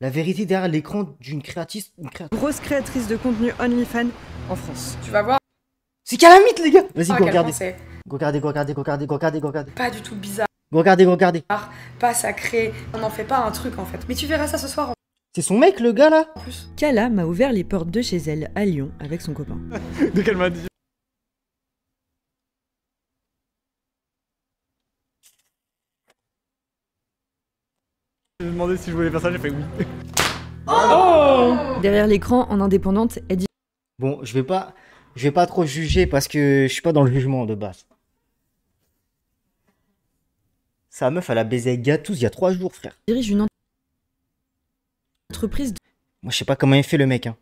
La vérité derrière l'écran d'une créatrice. Grosse créatrice de contenu OnlyFans en France. Tu vas voir C'est Calamite, les gars! Vas-y, à go quel regarder. point c'est Go regarder, go regarder, go regarder, go regarder, go regarder. pas du tout bizarre, Go regarder, go regarder. pas sacré. On n'en fait pas un truc en fait. Mais tu verras ça ce soir C'est son mec, le gars, là? en plus. Kala m'a ouvert les portes de chez elle à Lyon avec son copain. Dès qu'elle m'a dit. J'ai demandé si je voulais faire ça, j'ai fait oui. Derrière l'écran, en indépendante, elle dit Bon, je vais pas trop juger parce que je suis pas dans le jugement de base. Sa meuf, elle a baisé avec Gatouze il y a 3 jours, frère. dirige une entreprise Moi, je sais pas comment il fait, le mec, hein.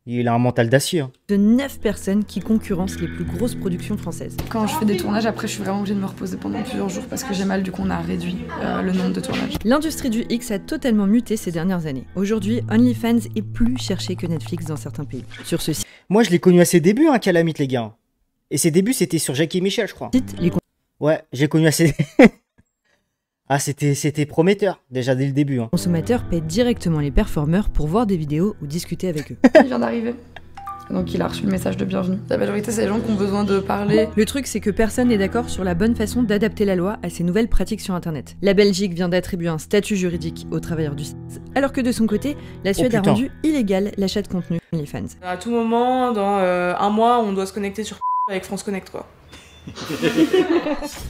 Il a un mental d'acier, hein. de 9 personnes qui concurrencent les plus grosses productions françaises. Quand je fais des tournages, après je suis vraiment obligée de me reposer pendant plusieurs jours parce que j'ai mal, du coup on a réduit le nombre de tournages. L'industrie du X a totalement muté ces dernières années. Aujourd'hui, OnlyFans est plus cherché que Netflix dans certains pays. Sur ce Moi, je l'ai connu à ses débuts, hein, Calamite, les gars. Et ses débuts, c'était sur Jackie et Michel, je crois. site, les Ouais, j'ai connu à ses... Ah, c'était prometteur, déjà dès le début, hein. consommateurs paient directement les performeurs pour voir des vidéos ou discuter avec eux. Il vient d'arriver. Donc il a reçu le message de bienvenue. La majorité c'est les gens qui ont besoin de parler. Le truc, c'est que personne n'est d'accord sur la bonne façon d'adapter la loi à ces nouvelles pratiques sur Internet. La Belgique vient d'attribuer un statut juridique aux travailleurs du site, alors que de son côté, la Suède a putain. rendu illégal l'achat de contenu OnlyFans. À tout moment, dans un mois, on doit se connecter sur avec France Connect, quoi.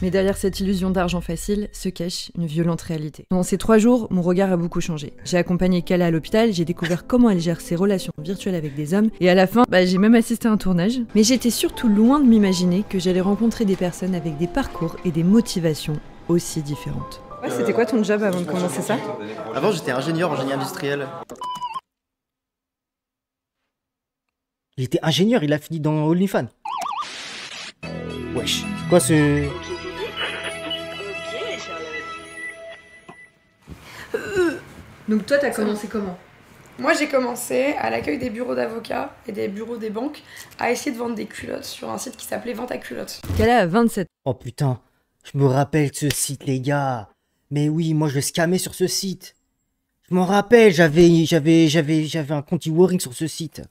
Mais derrière cette illusion d'argent facile se cache une violente réalité. Pendant ces 3 jours, mon regard a beaucoup changé. J'ai accompagné Kala à l'hôpital, j'ai découvert comment elle gère ses relations virtuelles avec des hommes, et à la fin, j'ai même assisté à un tournage. Mais j'étais surtout loin de m'imaginer que j'allais rencontrer des personnes avec des parcours et des motivations aussi différentes. Ouais, c'était quoi ton job avant de commencer ça? Avant, j'étais ingénieur en génie industriel. Il était ingénieur, il a fini dans OnlyFans. Wesh, c'est quoi ce... Donc toi, t'as commencé comment? Moi j'ai commencé à l'accueil des bureaux d'avocats et des bureaux des banques à essayer de vendre des culottes sur un site qui s'appelait Vente à culottes. Kala a 27 Oh putain, je me rappelle de ce site, les gars. Mais oui, moi, je scammais sur ce site. Je m'en rappelle, j'avais un compte e-warring sur ce site.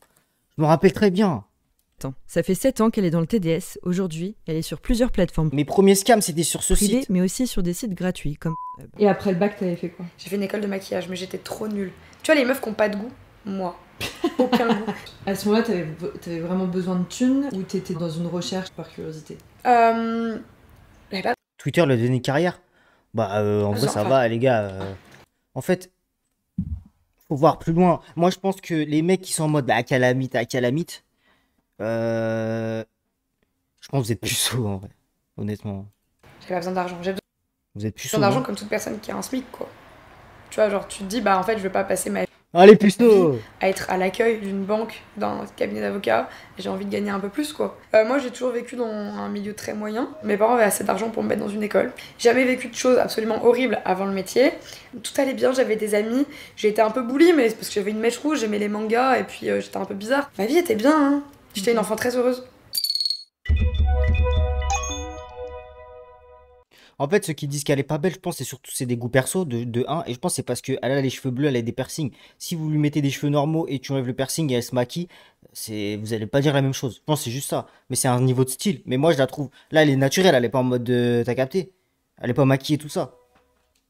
Je me rappelle très bien. ans. Ça fait 7 ans qu'elle est dans le TDS. Aujourd'hui, elle est sur plusieurs plateformes Mes premiers scams, c'était sur ce privées, site. mais aussi sur des sites gratuits comme... Et après le bac, t'avais fait quoi? J'ai fait une école de maquillage mais j'étais trop nulle. Tu vois les meufs qui ont pas de goût? Moi. Aucun goût. À ce moment-là, t'avais vraiment besoin de thunes ou t'étais dans une recherche par curiosité? J'avais pas Twitter, le donné carrière. Bah, en vrai, Genre, ça enfin- va, les gars. En fait, faut voir plus loin. Moi, je pense que les mecs qui sont en mode à calamite, je pense que vous êtes puceaux, en vrai. Honnêtement. j'avais pas besoin d'argent. J'ai Vous êtes puceaux. besoin d'argent hein. comme toute personne qui a un SMIC quoi. Tu vois genre tu te dis bah en fait je vais pas passer ma vie Allez, puceaux! à être à l'accueil d'une banque, d'un cabinet d'avocats, j'ai envie de gagner un peu plus quoi. Moi j'ai toujours vécu dans un milieu très moyen, mes parents avaient assez d'argent pour me mettre dans une école. Jamais vécu de choses absolument horribles avant le métier. Tout allait bien, j'avais des amis, j'ai été un peu bully mais c'est parce que j'avais une mèche rouge, j'aimais les mangas et puis j'étais un peu bizarre. Ma vie était bien hein, j'étais une enfant très heureuse. En fait, ceux qui disent qu'elle est pas belle, je pense, c'est des goûts perso de 1. Et je pense que c'est parce qu'elle a les cheveux bleus, elle a des piercings. Si vous lui mettez des cheveux normaux et tu enlèves le piercing et elle se maquille, vous allez pas dire la même chose. Je pense que c'est juste ça. Mais c'est un niveau de style. Mais moi, je la trouve. Là, elle est naturelle, elle est pas en mode t'as capté? Elle est pas maquillée, tout ça.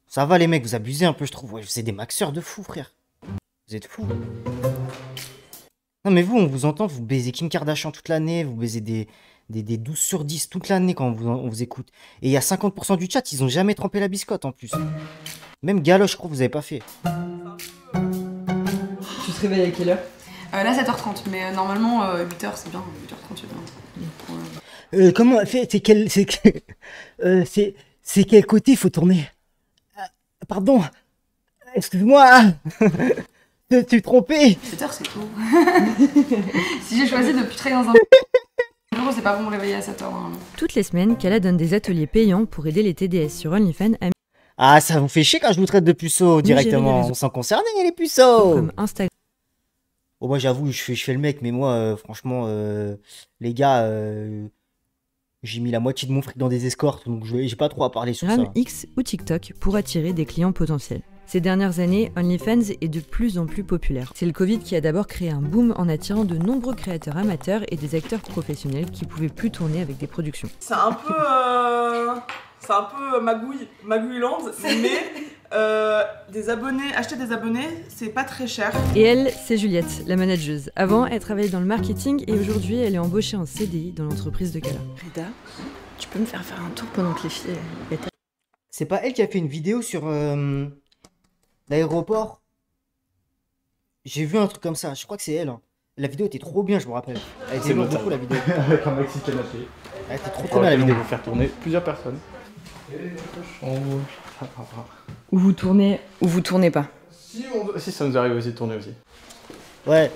Ça va, les mecs, vous abusez un peu, je trouve. Ouais, c'est des maxeurs de fous, frère. Vous êtes fous. Non, mais vous, on vous entend, vous baisez Kim Kardashian toute l'année, vous baisez des 12 sur 10 toute l'année quand on vous écoute. Et il y a 50% du chat, ils ont jamais trempé la biscotte en plus. Même Galoche, je crois que vous avez pas fait. Tu te réveilles à quelle heure? Là 7h30 mais normalement 8h c'est bien, 8h38 bien. Comment c'est quel côté il faut tourner? Pardon, excuse-moi, tu t'es trompé. 7h c'est tôt. Si j'ai choisi de plus travailler dans un bureau c'est pas pour me réveiller à 7h normalement. Toutes les semaines, Kala donne des ateliers payants pour aider les TDS sur OnlyFans à Ah, ça vous fait chier quand je vous traite de puceau directement. On s'en concerne, les puceaux. comme Instagram. Oh, moi j'avoue, je fais le mec, mais moi, franchement, les gars, j'ai mis la moitié de mon fric dans des escortes, donc j'ai pas trop à parler sur ça. X ou TikTok pour attirer des clients potentiels. Ces dernières années, OnlyFans est de plus en plus populaire. C'est le Covid qui a d'abord créé un boom en attirant de nombreux créateurs amateurs et des acteurs professionnels qui pouvaient plus tourner avec des productions. C'est un peu magouilland, mais acheter des abonnés, c'est pas très cher. Et elle, c'est Juliette, la manageuse. Avant, elle travaillait dans le marketing et aujourd'hui, elle est embauchée en CDI dans l'entreprise de Kala. Reda, tu peux me faire un tour pendant que les filles... C'est pas elle qui a fait une vidéo sur l'aéroport? J'ai vu un truc comme ça, je crois que c'est elle. Hein. La vidéo était trop bien, je me rappelle. Elle était beaucoup la vidéo. Avec un maxi canapé. Elle était trop bien la On vidéo. va faire tourner plusieurs personnes. Ou vous tournez pas. Si ça nous arrive aussi de tourner aussi. Ouais.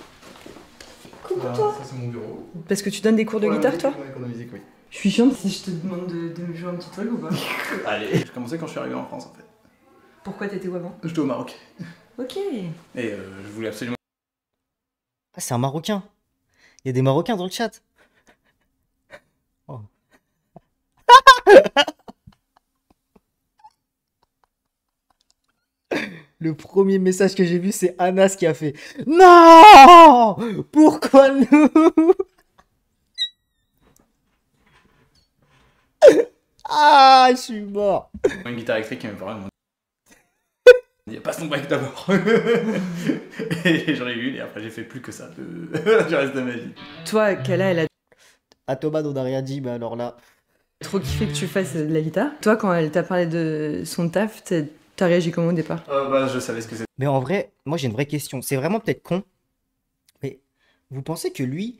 Coucou Voilà, toi. ça c'est mon bureau. Parce que tu donnes des cours de guitare toi? Ouais, de musique, oui. Je suis chiante si je te demande de me jouer un petit truc ou pas? Allez. J'ai commencé quand je suis arrivé en France en fait. Pourquoi t'étais où avant? J'étais au Maroc. Ok. Et je voulais absolument... Ah, c'est un Marocain. Il y a des Marocains dans le chat. Oh. Le premier message que j'ai vu, c'est Anas qui a fait non! Pourquoi nous? Ah, je suis mort. Une guitare électrique qui m'est pas vraiment... Il passe ton break d'abord. Et j'en ai eu et après j'ai fait plus que ça du reste de ma vie. Toi, Kala, elle a À Thomas, on n'a rien dit, mais alors là. trop kiffé que tu fasses de la guitare. Toi, quand elle t'a parlé de son taf, t'as réagi comment au départ? Bah je savais ce que c'était. Mais en vrai, moi j'ai une vraie question. C'est vraiment peut-être con, mais vous pensez que lui,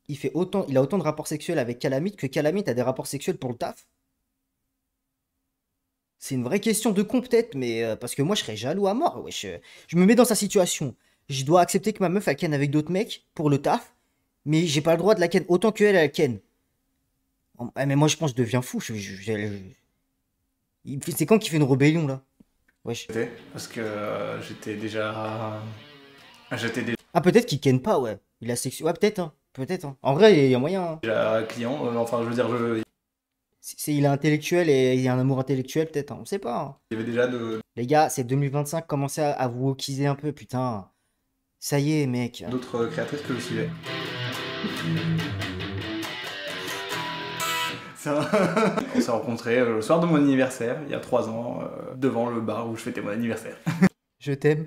il a autant de rapports sexuels avec Calamit que Calamit a des rapports sexuels pour le taf? C'est une vraie question de con peut-être, mais parce que moi je serais jaloux à mort. Wesh, je me mets dans sa situation. Je dois accepter que ma meuf elle ken avec d'autres mecs pour le taf, mais j'ai pas le droit de la ken autant qu'elle elle ken. Mais moi je pense que je deviens fou. C'est quand qu'il fait une rébellion là? Wesh. Parce que j'étais déjà... Ah peut-être qu'il ken pas, ouais. Il a sexu... Ouais peut-être, hein. Peut-être, hein. En vrai il y a moyen. Hein. déjà client, enfin je veux dire, Il est intellectuel et il y a un amour intellectuel peut-être, hein. On sait pas. Hein. il y avait déjà de... Les gars, c'est 2025, commencez à vous wokiser un peu, putain. Ça y est, mec. d'autres créatrices que je suivais. On s'est rencontrés le soir de mon anniversaire, il y a 3 ans, devant le bar où je fêtais mon anniversaire. Je t'aime.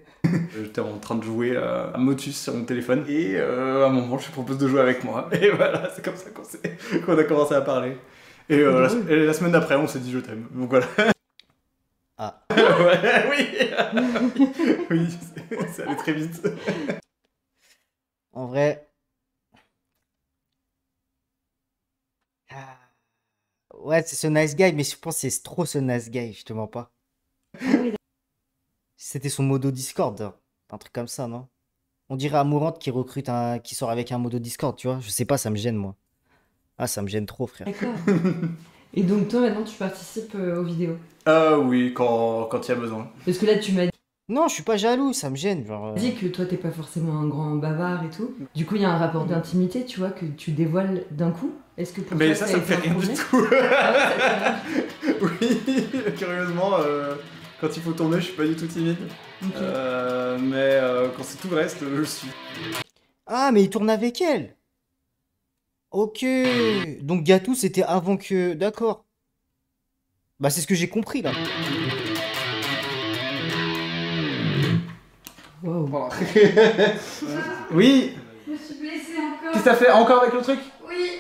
J'étais en train de jouer à Motus sur mon téléphone et à un moment je lui propose de jouer avec moi. Et voilà, c'est comme ça qu'on a commencé à parler. Et la semaine d'après, on s'est dit je t'aime. Donc voilà. Ah. Ouais, oui. Oui, c'est allé très vite. En vrai. Ah. Ouais, c'est ce nice guy, mais je pense que c'est trop ce nice guy, je te mens pas. C'était son modo Discord, hein. Un truc comme ça, non? On dirait Amourante qui sort avec un modo Discord, tu vois? Je sais pas, ça me gêne, moi. Ah, ça me gêne trop, frère. D'accord. Et donc toi, maintenant, tu participes aux vidéos? Oui, quand il y a besoin. Parce que là, tu m'as Non, je suis pas jaloux, ça me gêne, genre. dit que toi, t'es pas forcément un grand bavard et tout. Du coup, il y a un rapport d'intimité, tu vois, que tu dévoiles d'un coup. Est-ce que pour Mais toi, ça a me fait été un rien du problème? tout. Ah ouais, ça te fait rien. Oui, curieusement, quand il faut tourner, je suis pas du tout timide. Ok. Mais quand c'est tout le reste, je le suis. Ah, mais il tourne avec elle. Ok. Donc Gatou, c'était avant que... D'accord. Bah, c'est ce que j'ai compris, là. Wow. Voilà. Oui. Je me suis blessée encore. Qu'est-ce que t'as fait encore avec le truc? Oui,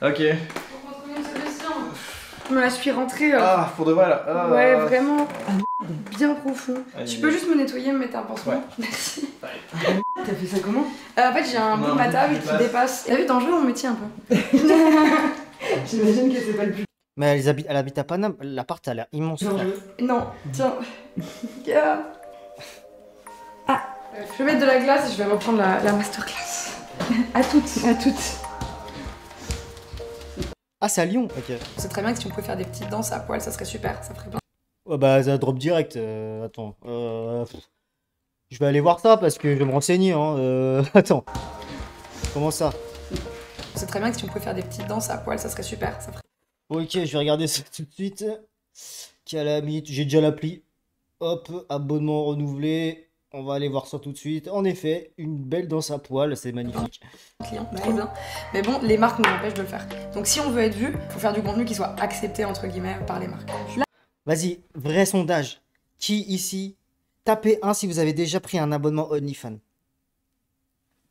Ok. pour retrouver une solution. Je me la suis rentrée. Ah, pour de vrai là. Ah. Ouais, vraiment. Bien profond. Aïe, Tu peux aïe. juste me nettoyer, me mettre un pansement? Ouais. Merci. T'as fait ça comment? En fait, j'ai un Non, bout de ma table je qui passe. dépasse. T'as vu, dangereux mon métier un peu. J'imagine que c'est pas le plus Mais elle habite à Paname. L'appart a l'air immense, frère. dangereux. Non, tiens. Regarde. Ah, je vais mettre de la glace et je vais reprendre la masterclass. À toutes, à toutes. Ah, c'est à Lyon. Ok. C'est très bien que si on pouvait faire des petites danses à poil, ça serait super, ça ferait bien. Ouais, bah, ça drop direct. Attends. Je vais aller voir ça parce que je vais me renseigner. Hein. Attends. Comment ça? C'est très bien que si on pouvait faire des petites danses à poil, ça serait super, ça ferait... Ok, je vais regarder ça tout de suite. Calamite, j'ai déjà l'appli. Hop, abonnement renouvelé. On va aller voir ça tout de suite. En effet, une belle danse à poil, c'est magnifique. Client, très bien. Mais bon, les marques nous empêchent de le faire. Donc si on veut être vu, faut faire du contenu qui soit accepté entre guillemets par les marques. Là, Vas-y, vrai sondage. Qui ici? Tapez 1 si vous avez déjà pris un abonnement OnlyFans.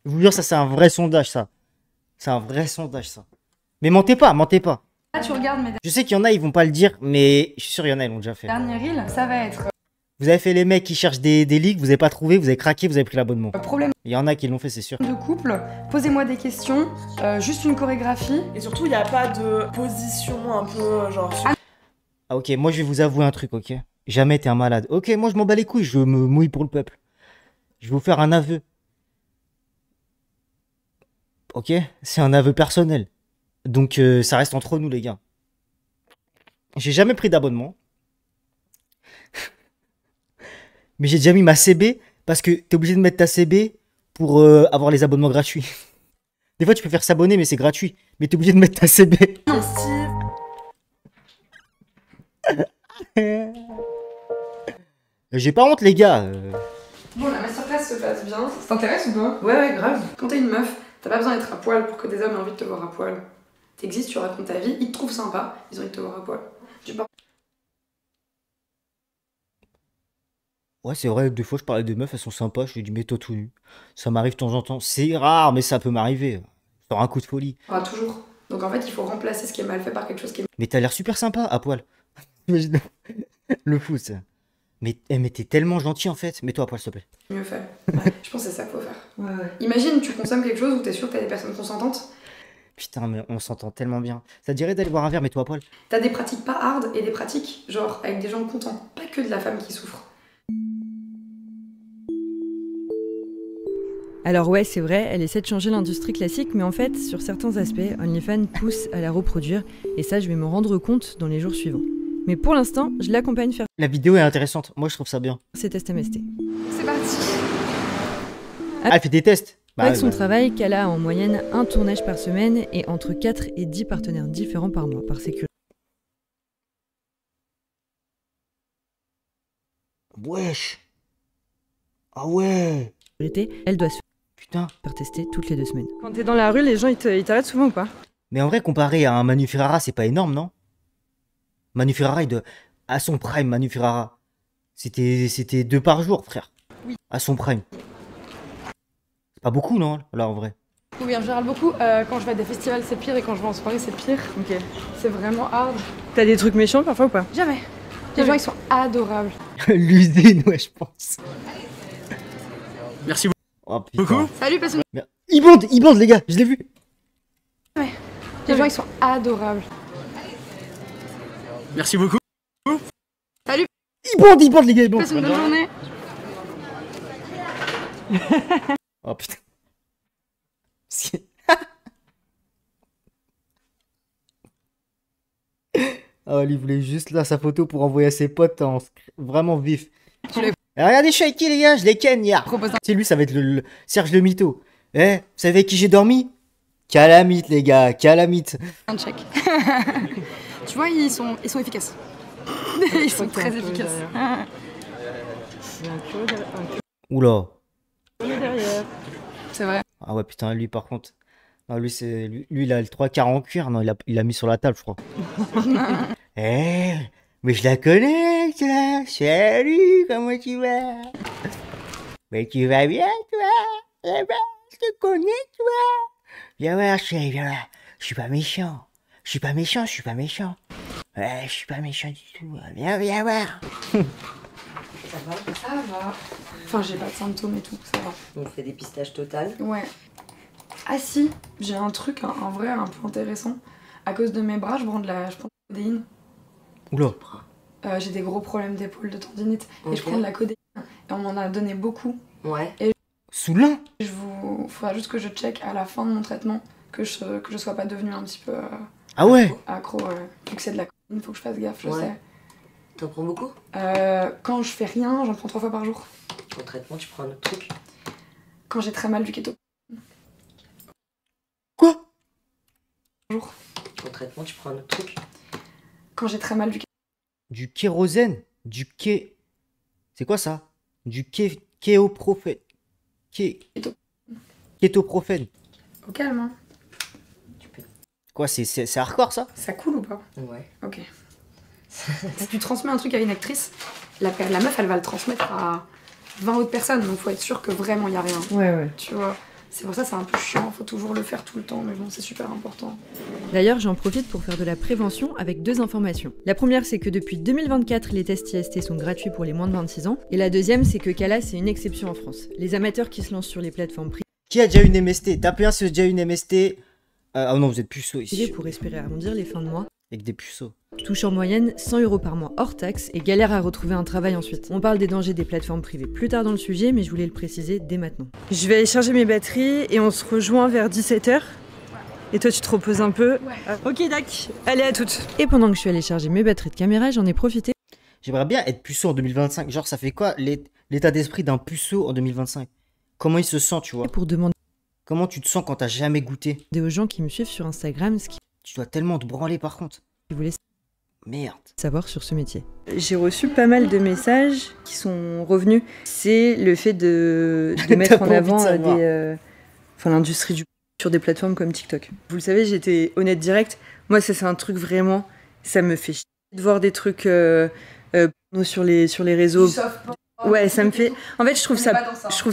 Je vous jure, ça c'est un vrai sondage, ça. C'est un vrai sondage, ça. Mais mentez pas, mentez pas. tu regardes mes Je sais qu'il y en a, ils vont pas le dire, mais je suis sûr, il y en a, ils l'ont déjà fait. derniers reels, ça va être Vous avez fait les mecs qui cherchent des leaks, vous avez pas trouvé, vous avez craqué, vous avez pris l'abonnement. problème Il y en a qui l'ont fait, c'est sûr. de couple. Posez-moi des questions, juste une chorégraphie. Et surtout, il n'y a pas de position un peu genre. Ah ok, moi je vais vous avouer un truc, ok? Jamais été un malade. Ok, moi je m'en bats les couilles, je me mouille pour le peuple. Je vais vous faire un aveu. Ok? C'est un aveu personnel. Donc ça reste entre nous les gars. J'ai jamais pris d'abonnement. Mais j'ai déjà mis ma CB parce que t'es obligé de mettre ta CB pour avoir les abonnements gratuits. Des fois tu peux faire s'abonner mais c'est gratuit. Mais t'es obligé de mettre ta CB. Steve. J'ai pas honte les gars. Bon, la masterclass se passe bien. Ça t'intéresse ou pas? Ouais, grave. Quand t'es une meuf, t'as pas besoin d'être à poil pour que des hommes aient envie de te voir à poil. T'existes, tu racontes ta vie, ils te trouvent sympa, ils ont envie de te voir à poil. Tu pars Ouais, c'est vrai, des fois je parlais des meufs, elles sont sympas, je lui dis mets-toi tout nu. Ça m'arrive de temps en temps. C'est rare, mais ça peut m'arriver. Sur un coup de folie. toujours. Donc en fait, il faut remplacer ce qui est mal fait par quelque chose qui est Mais t'as l'air super sympa à poil. Imagine le fou, ça. Mais t'es tellement gentil en fait. Mets-toi à poil, s'il te plaît. mieux fait. Ouais, je pense que c'est ça qu'il faut faire. Ouais. Imagine, tu consommes quelque chose où t'es sûr que t'as des personnes consentantes. Putain, mais on s'entend tellement bien. Ça te dirait d'aller boire un verre, mets-toi à poil. T'as des pratiques pas hard et des pratiques, genre, avec des gens contents. Pas que de la femme qui souffre. Alors ouais, c'est vrai, elle essaie de changer l'industrie classique, mais en fait, sur certains aspects, OnlyFans pousse à la reproduire, et ça, je vais me rendre compte dans les jours suivants. Mais pour l'instant, je l'accompagne faire La vidéo est intéressante. Moi, je trouve ça bien. ses tests MST. C'est parti. Ah, elle fait des tests. Avec ouais, son bah, travail, Kala a en moyenne un tournage par semaine et entre 4 et 10 partenaires différents par mois, par sécurité. Wesh. Ah ouais. Elle doit se Putain. faire tester toutes les 2 semaines. Quand t'es dans la rue, les gens ils t'arrêtent souvent ou pas? Mais en vrai, comparé à un Manu Ferrara, c'est pas énorme, non? Manu Ferrara, à son prime, Manu Ferrara. C'était 2 par jour, frère. Oui. À son prime. C'est pas beaucoup, non? Là, en vrai. Oui, en général, beaucoup. Quand je vais à des festivals, c'est pire, et quand je vais en soirée, c'est pire. Ok. C'est vraiment hard. T'as des trucs méchants parfois ou pas? Jamais. Les gens, ils sont adorables. L'usine, ouais, je pense. Merci Oh putain. beaucoup. Salut, personne. Il bande, les gars, je l'ai vu. Les gens, ils sont adorables. Merci beaucoup. Il bande, les gars, il bande. Passe une bonne journée. Oh putain. Oh, il voulait juste là sa photo pour envoyer à ses potes vraiment vif. Tu l'as Regardez, je suis avec qui, les gars? Je les ken, ya. proposé. C'est lui, ça va être le Serge le Mytho. Eh, vous savez avec qui j'ai dormi? Calamite, les gars, calamite. Un check. Tu vois, ils sont efficaces. Ils sont très efficaces. Oula. C'est vrai. Ah ouais, putain, lui, par contre. Non, lui, il a le 3 quarts en cuir. Non, il a mis sur la table, je crois. Eh, mais je la connais, toi. Salut, comment tu vas? Mais tu vas bien, toi? Eh ben, je te connais, toi. Viens voir, chérie, viens voir. Je suis pas méchant. Je suis pas méchant. Ouais, je suis pas méchant du tout. Viens voir. Ça va. Enfin, j'ai pas de symptômes et tout, ça va. On fait dépistage total. Ouais. Ah si, j'ai un truc, en vrai, un peu intéressant. À cause de mes bras, je prends de la codéine. Oula. J'ai des gros problèmes d'épaule, de tendinite. Et je Ok. prends de la codéine. Et on m'en a donné beaucoup. Ouais. Sous l'un. Faudra juste que je check à la fin de mon traitement que je sois pas devenue un petit peu Ah ouais. accro. Vu que c'est de la codéine, faut que je fasse gaffe, je Ouais. sais. T'en prends beaucoup? Quand je fais rien, j'en prends 3 fois par jour. Au traitement, tu prends un autre truc. Quand j'ai très mal du keto. Quoi? Au traitement, tu prends un autre truc. Quand j'ai très mal du keto. Du kérosène. Du ké. C'est quoi ça? Du kéoprophène. Kétoprophène. Au calme, hein. Quoi, c'est hardcore ça? Ça coule ou pas? Ouais. Ok. Si tu transmets un truc à une actrice, la meuf, elle va le transmettre à 20 autres personnes, donc faut être sûr que vraiment il y a rien. Ouais. Tu vois. C'est pour ça c'est un peu chiant, faut toujours le faire tout le temps, mais bon, c'est super important. D'ailleurs, j'en profite pour faire de la prévention avec 2 informations. La première, c'est que depuis 2024, les tests IST sont gratuits pour les moins de 26 ans. Et la deuxième, c'est que Kala, c'est une exception en France. Les amateurs qui se lancent sur les plateformes Qui a déjà une MST? Tapez un si vous avez déjà une MST. Ah non, vous êtes puceaux privées ici. pour espérer arrondir les fins de mois Avec des puceaux. touchent en moyenne 100 € par mois hors taxe et galèrent à retrouver un travail ensuite. On parle des dangers des plateformes privées plus tard dans le sujet, mais je voulais le préciser dès maintenant. Je vais aller charger mes batteries et on se rejoint vers 17h. Et toi, tu te reposes un peu? Ouais. Ok, dac. Allez, à toutes. Et pendant que je suis allée charger mes batteries de caméra, j'en ai profité J'aimerais bien être puceau en 2025. Genre, ça fait quoi l'état d'esprit d'un puceau en 2025? Comment il se sent, tu vois? pour demander Comment tu te sens quand t'as jamais goûté? aux gens qui me suivent sur Instagram ce qu'ils Tu dois tellement te branler par contre. voulaient Merde. savoir sur ce métier. J'ai reçu pas mal de messages qui sont revenus. C'est le fait de mettre pas en envie de avant savoir. l'industrie du sur des plateformes comme TikTok. Vous le savez, j'étais honnête direct. Moi, ça c'est un truc vraiment, ça me fait chier de voir des trucs sur les réseaux. Ouais, ça me fait. En fait, je trouve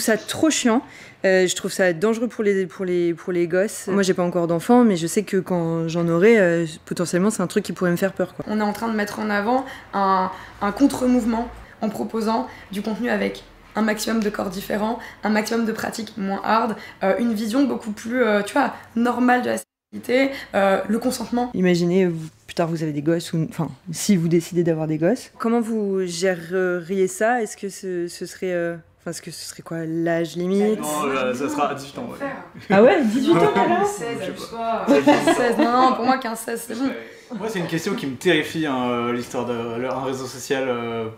ça trop chiant. Je trouve ça dangereux pour les gosses. Moi, j'ai pas encore d'enfants, mais je sais que quand j'en aurai, potentiellement, c'est un truc qui pourrait me faire peur, quoi. On est en train de mettre en avant un contre-mouvement en proposant du contenu avec un maximum de corps différents, un maximum de pratiques moins hard, une vision beaucoup plus, tu vois, normale de la sexualité, le consentement. Imaginez, plus tard, vous avez des gosses, enfin, si vous décidez d'avoir des gosses. Comment vous géreriez ça? Est-ce que ce serait... Enfin, est-ce que ce serait quoi l'âge limite? Non, ça sera à 18 ans. Ouais. Ah ouais, 18 ans alors? 16, non, pour moi 15-16 c'est bon. Moi, c'est une question qui me terrifie, hein, l'histoire d'un réseau social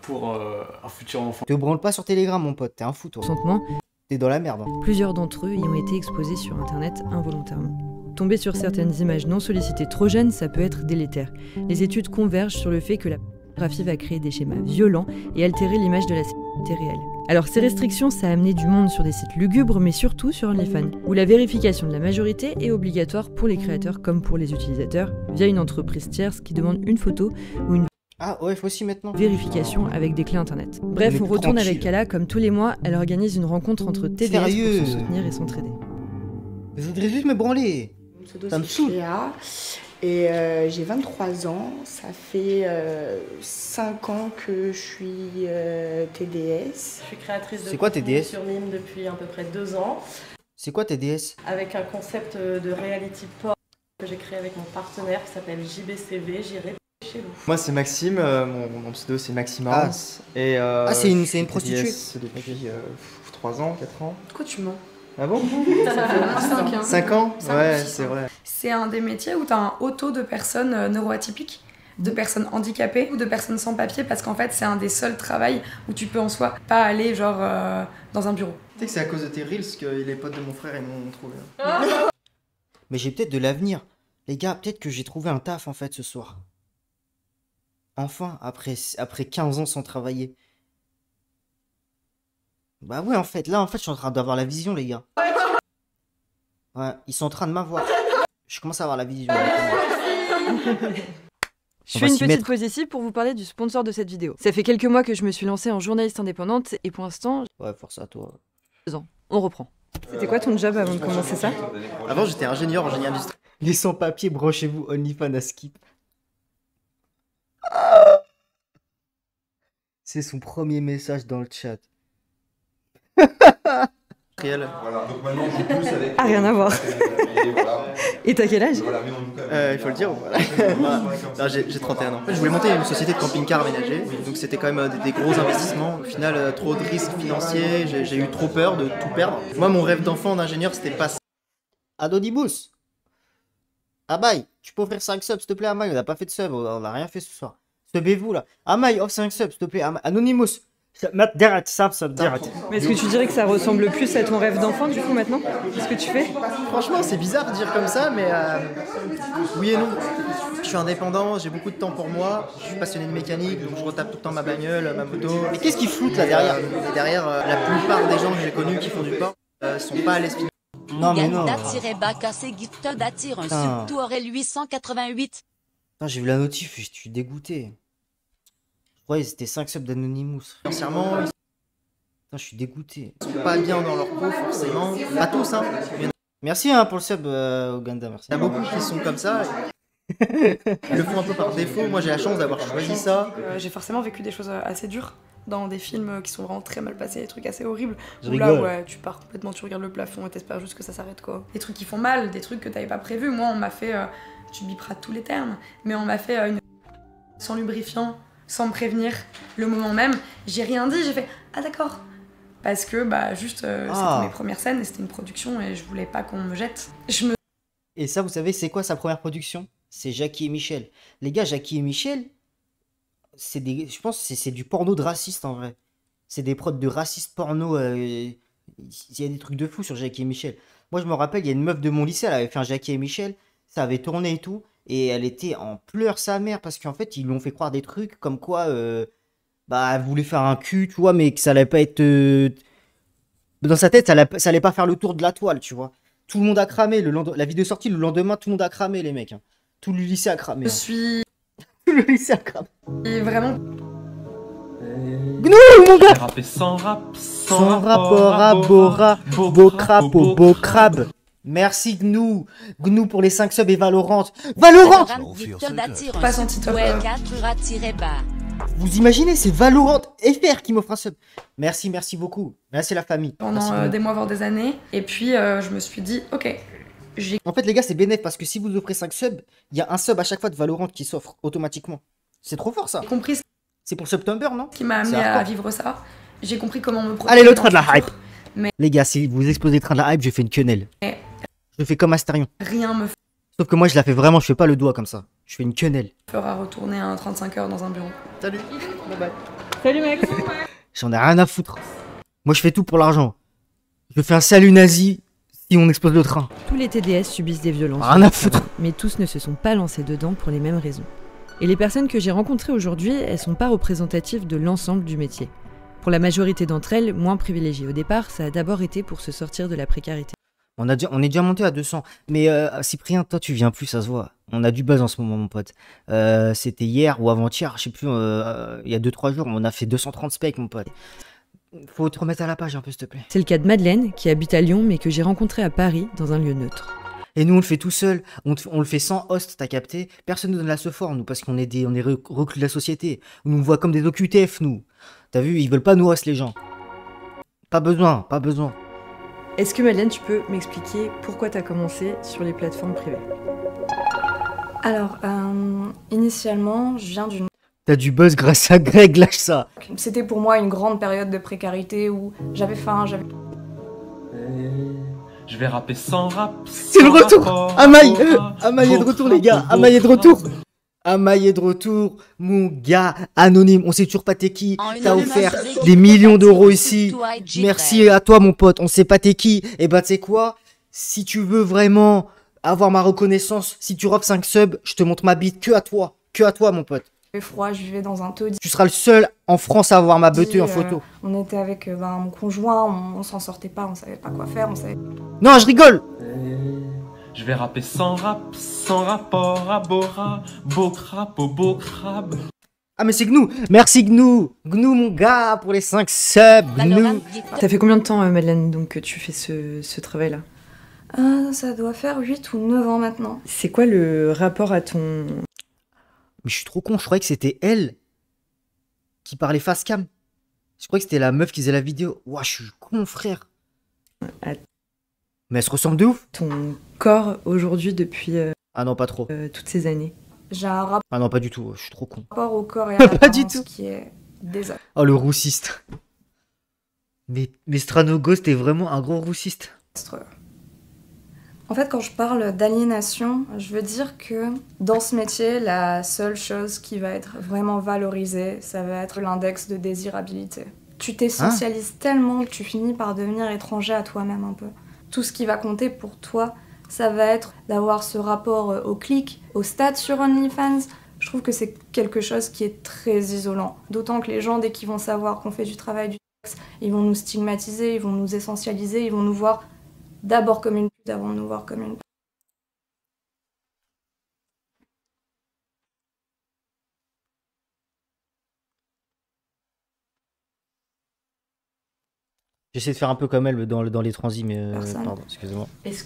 pour un futur enfant. Te branle pas sur Telegram, mon pote. T'es un fou, toi. Consentement, T'es dans la merde. Hein. plusieurs d'entre eux y ont été exposés sur Internet involontairement. Tomber sur certaines images non sollicitées trop jeunes, ça peut être délétère. Les études convergent sur le fait que la pornographie va créer des schémas violents et altérer l'image de la sexualité réelle. Alors ces restrictions, ça a amené du monde sur des sites lugubres, mais surtout sur OnlyFans, où la vérification de la majorité est obligatoire pour les créateurs comme pour les utilisateurs, via une entreprise tierce qui demande une photo ou une Ah ouais, faut aussi maintenant. vérification avec des clés internet. Bref, Mais on retourne tranquille. avec Kala, comme tous les mois, elle organise une rencontre entre TDS Sérieux pour se soutenir et s'entraider. Je voudrais juste me branler. Mon pseudo, Ça me c'est saoule. Cléa. Et j'ai 23 ans. Ça fait 5 ans que je suis TDS. Je suis créatrice de C'est quoi contenu TDS? sur Mime depuis à peu près 2 ans, C'est quoi tes DS? avec un concept de reality porn que j'ai créé avec mon partenaire qui s'appelle JBCV, J'irai chez vous. Moi c'est Maxime, mon pseudo c'est Maximance. Et, c'est une je suis prostituée. TDS depuis 3 ans, 4 ans. Pourquoi tu mens? Ah bon? Ça fait au moins 5 ans. 5 ans? Cinq Ouais, ou six c'est ans. vrai. C'est un des métiers où tu as un haut taux de personnes neuroatypiques, de personnes handicapées ou de personnes sans papier, parce qu'en fait c'est un des seuls travails où tu peux en soi pas aller genre dans un bureau. Tu sais que c'est à cause de tes reels que les potes de mon frère ils m'ont trouvé. Mais j'ai peut-être de l'avenir. Les gars, peut-être que j'ai trouvé un taf en fait ce soir. Enfin, après 15 ans sans travailler. Bah ouais, en fait, là, je suis en train d'avoir la vision, les gars. Ouais, ils sont en train de m'avoir. Je commence à avoir la vision. Je On fais va une s'y petite mettre. pause ici pour vous parler du sponsor de cette vidéo. Ça fait quelques mois que je me suis lancée en journaliste indépendante et pour l'instant, Ouais, force à toi. on reprend. C'était quoi ton job avant de commencer ça? Avant j'étais ingénieur en génie industriel. Les sans-papiers, branchez-vous, OnlyFans à skip. C'est son premier message dans le chat. Voilà, donc maintenant je pousse avec. Ah, rien à voir. Et voilà. Et t'as quel âge? Voilà, mais on nous quand Il faut le dire ou voilà. Non, j'ai 31 ans. En fait, je voulais monter une société de camping-car aménagé, donc c'était quand même des gros investissements. Au final, trop de risques financiers, j'ai eu trop peur de tout perdre. Moi, mon rêve d'enfant d'ingénieur, c'était pas ça. Anonymous. Amaï, tu peux offrir 5 subs, s'il te plaît, Amaï. On n'a pas fait de sub, on n'a rien fait ce soir. Subez-vous là. Amaï, offre 5 subs, s'il te plaît. Anonymous, Direct, ça, direct. Mais est-ce que tu dirais que ça ressemble plus à ton rêve d'enfant du coup maintenant? Ce que tu fais? Franchement, c'est bizarre de dire comme ça, mais oui et non. Je suis indépendant, j'ai beaucoup de temps pour moi, je suis passionné de mécanique, donc je retape tout le temps ma bagnole, ma moto. Mais qu'est-ce qui floute là derrière? Et derrière, la plupart des gens que j'ai connus qui font du port sont pas à l'esprit. Non mais non. Un Touareg 888. Putain, j'ai vu la notif, je suis dégoûté. Je croyais que c'était 5 subs d'Anonymous. Financièrement, Putain, je suis dégoûté. ils sont pas bien dans leur peau forcément, pas tous hein. Merci hein, pour le sub, Uganda, merci. Il y a beaucoup qui sont comme ça. Ils le font un peu par défaut, moi j'ai la chance d'avoir choisi ça. J'ai forcément vécu des choses assez dures dans des films qui sont vraiment très mal passés, des trucs assez horribles. Je Où là, rigole. ouais, tu pars complètement, tu regardes le plafond et t'espères juste que ça s'arrête quoi. Des trucs qui font mal, des trucs que t'avais pas prévu. Moi, on m'a fait, tu biperas tous les termes, mais on m'a fait une sans lubrifiant, sans me prévenir, le moment même. J'ai rien dit, j'ai fait ah d'accord. Parce que bah juste c'était mes premières scènes et c'était une production et je voulais pas qu'on me jette. Et ça, vous savez, c'est quoi sa première production? C'est Jackie et Michel. Les gars, Jackie et Michel, je pense que c'est du porno de raciste en vrai. C'est des prods de racistes porno. Il y a des trucs de fou sur Jackie et Michel. Moi, je me rappelle, il y a une meuf de mon lycée, elle avait fait un Jackie et Michel. Ça avait tourné et tout. Et elle était en pleurs sa mère parce qu'en fait, ils lui ont fait croire des trucs comme quoi bah, elle voulait faire un cul, tu vois, mais que ça allait pas être. Dans sa tête, ça allait pas faire le tour de la toile, tu vois. Tout le monde a cramé. La vidéo sortie le lendemain, tout le monde a cramé, les mecs. Hein. Tout le lycée a cramé. Je suis Tout le lycée a cramé. vraiment. Gnou, mon gars! Rapper sans rap, Sans rapport à Bora, beau crabe au beau crabe. Merci Gnou. Gnou pour les 5 subs et Valorant. Valorant! Pas senti top. Vous imaginez, c'est Valorant FR qui m'offre un sub. Merci, merci beaucoup. Merci la famille. Pendant Merci, des mois, voire des années. Et puis je me suis dit, ok, En fait, les gars, c'est bénéf parce que si vous offrez 5 subs, il y a un sub à chaque fois de Valorant qui s'offre automatiquement. C'est trop fort ça. j'ai compris ce C'est pour September, non? qui m'a amené C'est hardcore. à vivre ça. J'ai compris comment me protéger. Allez, le dans train de la futur. hype. Les gars, si vous explosez le train de la hype, je fais une quenelle. Mais Je fais comme Astérion. rien me Sauf que moi, je la fais vraiment, je fais pas le doigt comme ça. Je fais une quenelle. fera retourner un 35 heures dans un bureau. Salut, bye bye. Salut mec. J'en ai rien à foutre. Moi, je fais tout pour l'argent. Je fais un salut nazi si on explose le train. Tous les TDS subissent des violences. Rien à foutre. Mais tous ne se sont pas lancés dedans pour les mêmes raisons. Et les personnes que j'ai rencontrées aujourd'hui, elles sont pas représentatives de l'ensemble du métier. Pour la majorité d'entre elles, moins privilégiées au départ, ça a d'abord été pour se sortir de la précarité. On est déjà monté à 200. Mais Cyprien, toi, tu viens plus, ça se voit. On a du buzz en ce moment, mon pote. C'était hier ou avant-hier, je sais plus, il y a 2-3 jours, on a fait 230 specs, mon pote. Faut te remettre à la page un peu, s'il te plaît. C'est le cas de Madeleine, qui habite à Lyon, mais que j'ai rencontrée à Paris, dans un lieu neutre. Et nous, on le fait tout seul. On le fait sans host, t'as capté? Personne nous donne la sephore, nous, parce qu'on est reclus de la société. On nous voit comme des OQTF, nous. T'as vu, ils veulent pas nous host, les gens. Pas besoin, pas besoin. Est-ce que Madeleine, tu peux m'expliquer pourquoi t'as commencé sur les plateformes privées? Alors, initialement, je viens d'une... T'as du buzz grâce à Greg, lâche ça. C'était pour moi une grande période de précarité où j'avais faim, j'avais... Je vais rapper sans rap. C'est le retour. Amaï est de retour, les gars. Amaï est de retour. Amaï est de retour, mon gars anonyme. On sait toujours pas t'es qui. T'as offert des millions d'euros ici. Merci à toi, mon pote. On sait pas t'es qui. Et bah, tu sais quoi? Si tu veux vraiment avoir ma reconnaissance, si tu refs 5 subs, je te montre ma bite que à toi. Que à toi, mon pote. froid, je vivais dans un taudis. Tu seras le seul en France à avoir ma beutée en photo. On était avec mon conjoint, on s'en sortait pas, on savait pas quoi faire, on savait... Non, je rigole. Je vais rapper sans rap, sans rapport à Bora, beau crabe au beau crabe. Ah mais c'est Gnou. Merci Gnou. Gnou mon gars pour les 5 subs. Gnou. T'as fait combien de temps Madeleine donc que tu fais ce travail-là? Ça doit faire 8 ou 9 ans maintenant. C'est quoi le rapport à ton... Mais je suis trop con, je croyais que c'était elle qui parlait face cam. Je croyais que c'était la meuf qui faisait la vidéo. Ouah, je suis con, frère. Mais elle se ressemble de ouf. Ton corps aujourd'hui depuis Ah non, pas trop. toutes ces années. J'ai un rapport Ah non, pas du tout, je suis trop con. au corps et à Pas du tout. qui est désastre. Oh, le roussiste. Mais Strano Ghost est vraiment un gros roussiste. En fait, quand je parle d'aliénation, je veux dire que dans ce métier, la seule chose qui va être vraiment valorisée, ça va être l'index de désirabilité. Tu t'essentialises tellement que tu finis par devenir étranger à toi-même un peu. Tout ce qui va compter pour toi, ça va être d'avoir ce rapport au clic, au stats sur OnlyFans. Je trouve que c'est quelque chose qui est très isolant. D'autant que les gens, dès qu'ils vont savoir qu'on fait du travail du sexe, ils vont nous stigmatiser, ils vont nous essentialiser, ils vont nous voir d'abord comme une pute avant de nous voir comme une pute. J'essaie de faire un peu comme elle dans les transis, mais Personne. pardon, excusez-moi. Est-ce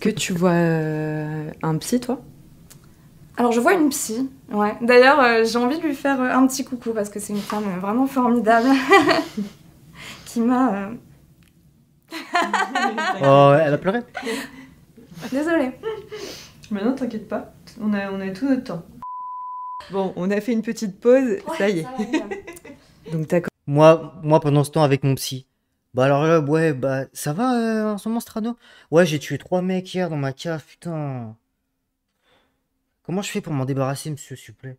que tu vois un psy, toi? Alors je vois une psy, ouais. D'ailleurs, j'ai envie de lui faire un petit coucou parce que c'est une femme vraiment formidable qui m'a... Oh, elle a pleuré. Désolée. Maintenant, t'inquiète pas, on a tout notre temps. Bon, on a fait une petite pause, ça y est. Donc t'as... Moi, pendant ce temps, avec mon psy. Bah alors là, ouais, bah ça va en ce moment, Strano? Ouais, j'ai tué 3 mecs hier dans ma cave, putain. Comment je fais pour m'en débarrasser, monsieur, s'il vous plaît?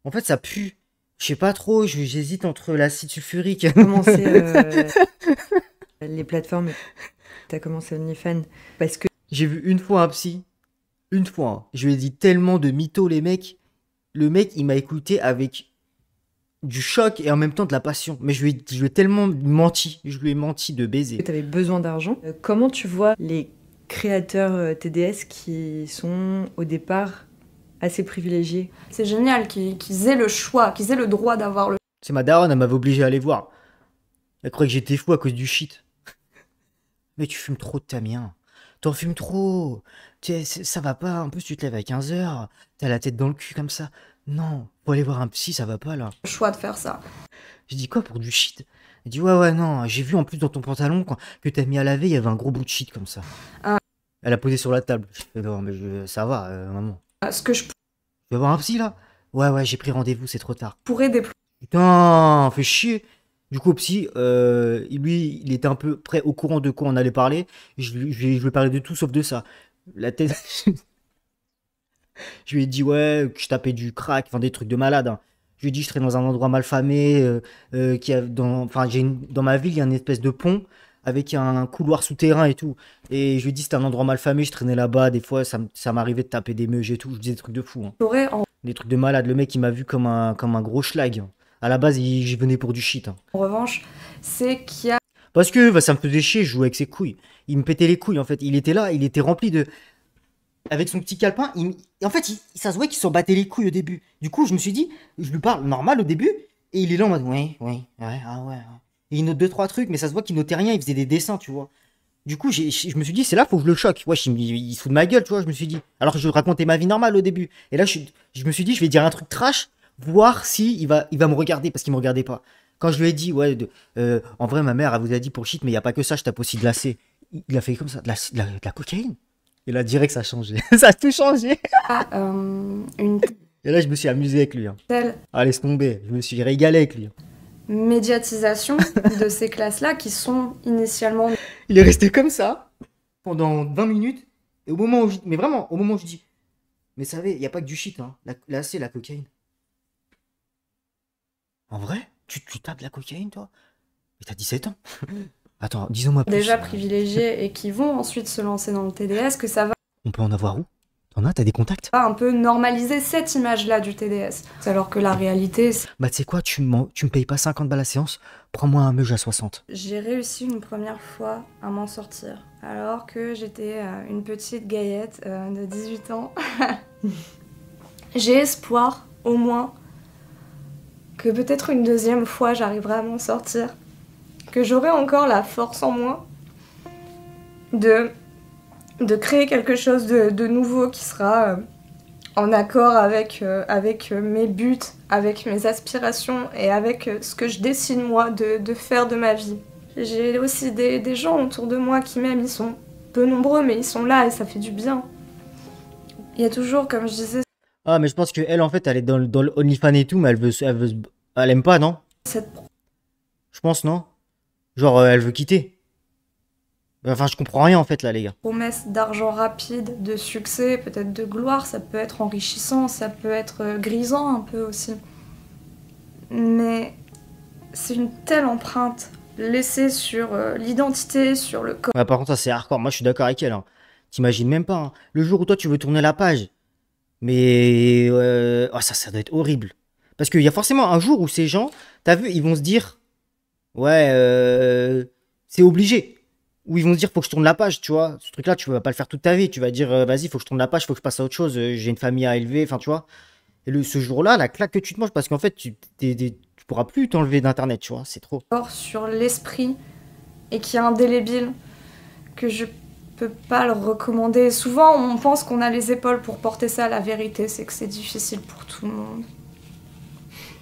En fait, ça pue. Je sais pas trop, j'hésite entre l'acide sulfurique. commencé les plateformes, t'as commencé OnlyFans parce que... J'ai vu une fois un psy. Une fois. Hein. Je lui ai dit tellement de mythos, les mecs. Le mec, il m'a écouté avec du choc et en même temps de la passion. Mais je lui ai tellement menti. Je lui ai menti de baiser. T'avais besoin d'argent. Comment tu vois les créateurs TDS qui sont au départ assez privilégiés? C'est génial qu'ils aient le choix, qu'ils aient le droit d'avoir le... C'est ma daronne, elle m'avait obligé à aller voir. Elle croyait que j'étais fou à cause du shit. Mais tu fumes trop de Tamien. T'en fumes trop. Ça va pas. En plus, tu te lèves à 15h. T'as la tête dans le cul comme ça. Non, faut aller voir un psy, ça va pas là. Le choix de faire ça. J'ai dit quoi pour du shit? Elle dit ouais, non. J'ai vu en plus dans ton pantalon que t'as mis à laver, il y avait un gros bout de shit comme ça. Elle a posé sur la table. Je fais non, mais ça va, maman. Ce que je Tu vas voir un psy là? Ouais, j'ai pris rendez-vous, c'est trop tard. pourrais déployer. Putain, fais chier. Du coup, psy, lui, il était un peu près au courant de quoi on allait parler. Je lui ai parlé de tout sauf de ça. La tête. Je lui ai dit, ouais, que je tapais du crack, enfin des trucs de malade. Hein. Je lui ai dit, je serais dans un endroit malfamé. Dans ma ville, il y a une espèce de pont avec un couloir souterrain et tout. Et je lui ai dit, c'était un endroit malfamé, je traînais là-bas. Des fois, ça m'arrivait de taper des meuges et tout. Je disais des trucs de fou. Hein. Des trucs de malade. Le mec, il m'a vu comme un gros schlag. À la base, j'y venais pour du shit. Hein. En revanche, c'est qu'il y a... Parce que bah, ça me faisait chier, je jouais avec ses couilles. Il me pétait les couilles, en fait. Il était là, il était rempli de... Avec son petit calepin, en fait, ça se voit qu'il s'en battait les couilles au début. Du coup, je me suis dit, je lui parle normal au début, et il est là en mode, ouais, ah ouais. Et il note 2-3 trucs, mais ça se voit qu'il notait rien, il faisait des dessins, tu vois. Du coup, je me suis dit, c'est là, faut que je le choque. Wesh, il se fout de ma gueule, tu vois, je me suis dit. Alors que je racontais ma vie normale au début. Et là, je me suis dit, je vais dire un truc trash, voir si il va me regarder, parce qu'il me regardait pas. Quand je lui ai dit, ouais, en vrai, ma mère, elle vous a dit pour le shit, mais il n'y a pas que ça, je tape aussi de la C. Il a fait comme ça, de la cocaïne. Et là, direct, ça a changé. Ça a tout changé. Et là, je me suis amusé avec lui. Hein. Ah, laisse tomber. Je me suis régalé avec lui. Médiatisation de ces classes-là qui sont initialement... Il est resté comme ça pendant 20 minutes. Et au moment où mais vraiment, au moment où je dis, mais savez, il n'y a pas que du shit. Hein. Là, c'est la cocaïne. En vrai, tu tapes de la cocaïne, toi? Mais t'as 17 ans. Attends, disons-moi plus. Déjà privilégiés et qui vont ensuite se lancer dans le TDS, que ça va... On peut en avoir où? T'en as? T'as des contacts? Un peu normaliser cette image-là du TDS. Alors que la réalité... Bah tu sais quoi, tu me payes pas 50 balles la séance, prends-moi un meuge à 60. J'ai réussi une première fois à m'en sortir. Alors que j'étais une petite gaillette de 18 ans. J'ai espoir, au moins, que peut-être une deuxième fois j'arriverai à m'en sortir. Que j'aurai encore la force en moi de créer quelque chose de nouveau qui sera en accord avec mes buts, avec mes aspirations et avec ce que je décide moi de faire de ma vie. J'ai aussi des gens autour de moi qui m'aiment, ils sont peu nombreux mais ils sont là et ça fait du bien. Il y a toujours, comme je disais... Ah mais je pense qu'elle en fait elle est dans le OnlyFans et tout mais elle aime pas, non? Je pense, non? Genre, elle veut quitter. Enfin, je comprends rien en fait là, les gars. Promesse d'argent rapide, de succès, peut-être de gloire, ça peut être enrichissant, ça peut être grisant un peu aussi. Mais c'est une telle empreinte laissée sur l'identité, sur le corps. Ouais, par contre, ça c'est hardcore. Moi, je suis d'accord avec elle. Hein. T'imagines même pas. Hein. Le jour où toi, tu veux tourner la page. Mais oh, ça doit être horrible. Parce qu'il y a forcément un jour où ces gens, t'as vu, ils vont se dire, ouais, c'est obligé. Ou ils vont se dire, faut que je tourne la page, tu vois. Ce truc-là, tu vas pas le faire toute ta vie. Tu vas dire, vas-y, faut que je tourne la page, faut que je passe à autre chose. J'ai une famille à élever, enfin, tu vois. Et ce jour-là, la claque que tu te manges, parce qu'en fait, tu pourras plus t'enlever d'Internet, tu vois. C'est trop. Sur l'esprit et qui est indélébile, que je peux pas le recommander. Souvent, on pense qu'on a les épaules pour porter ça. La vérité, c'est que c'est difficile pour tout le monde.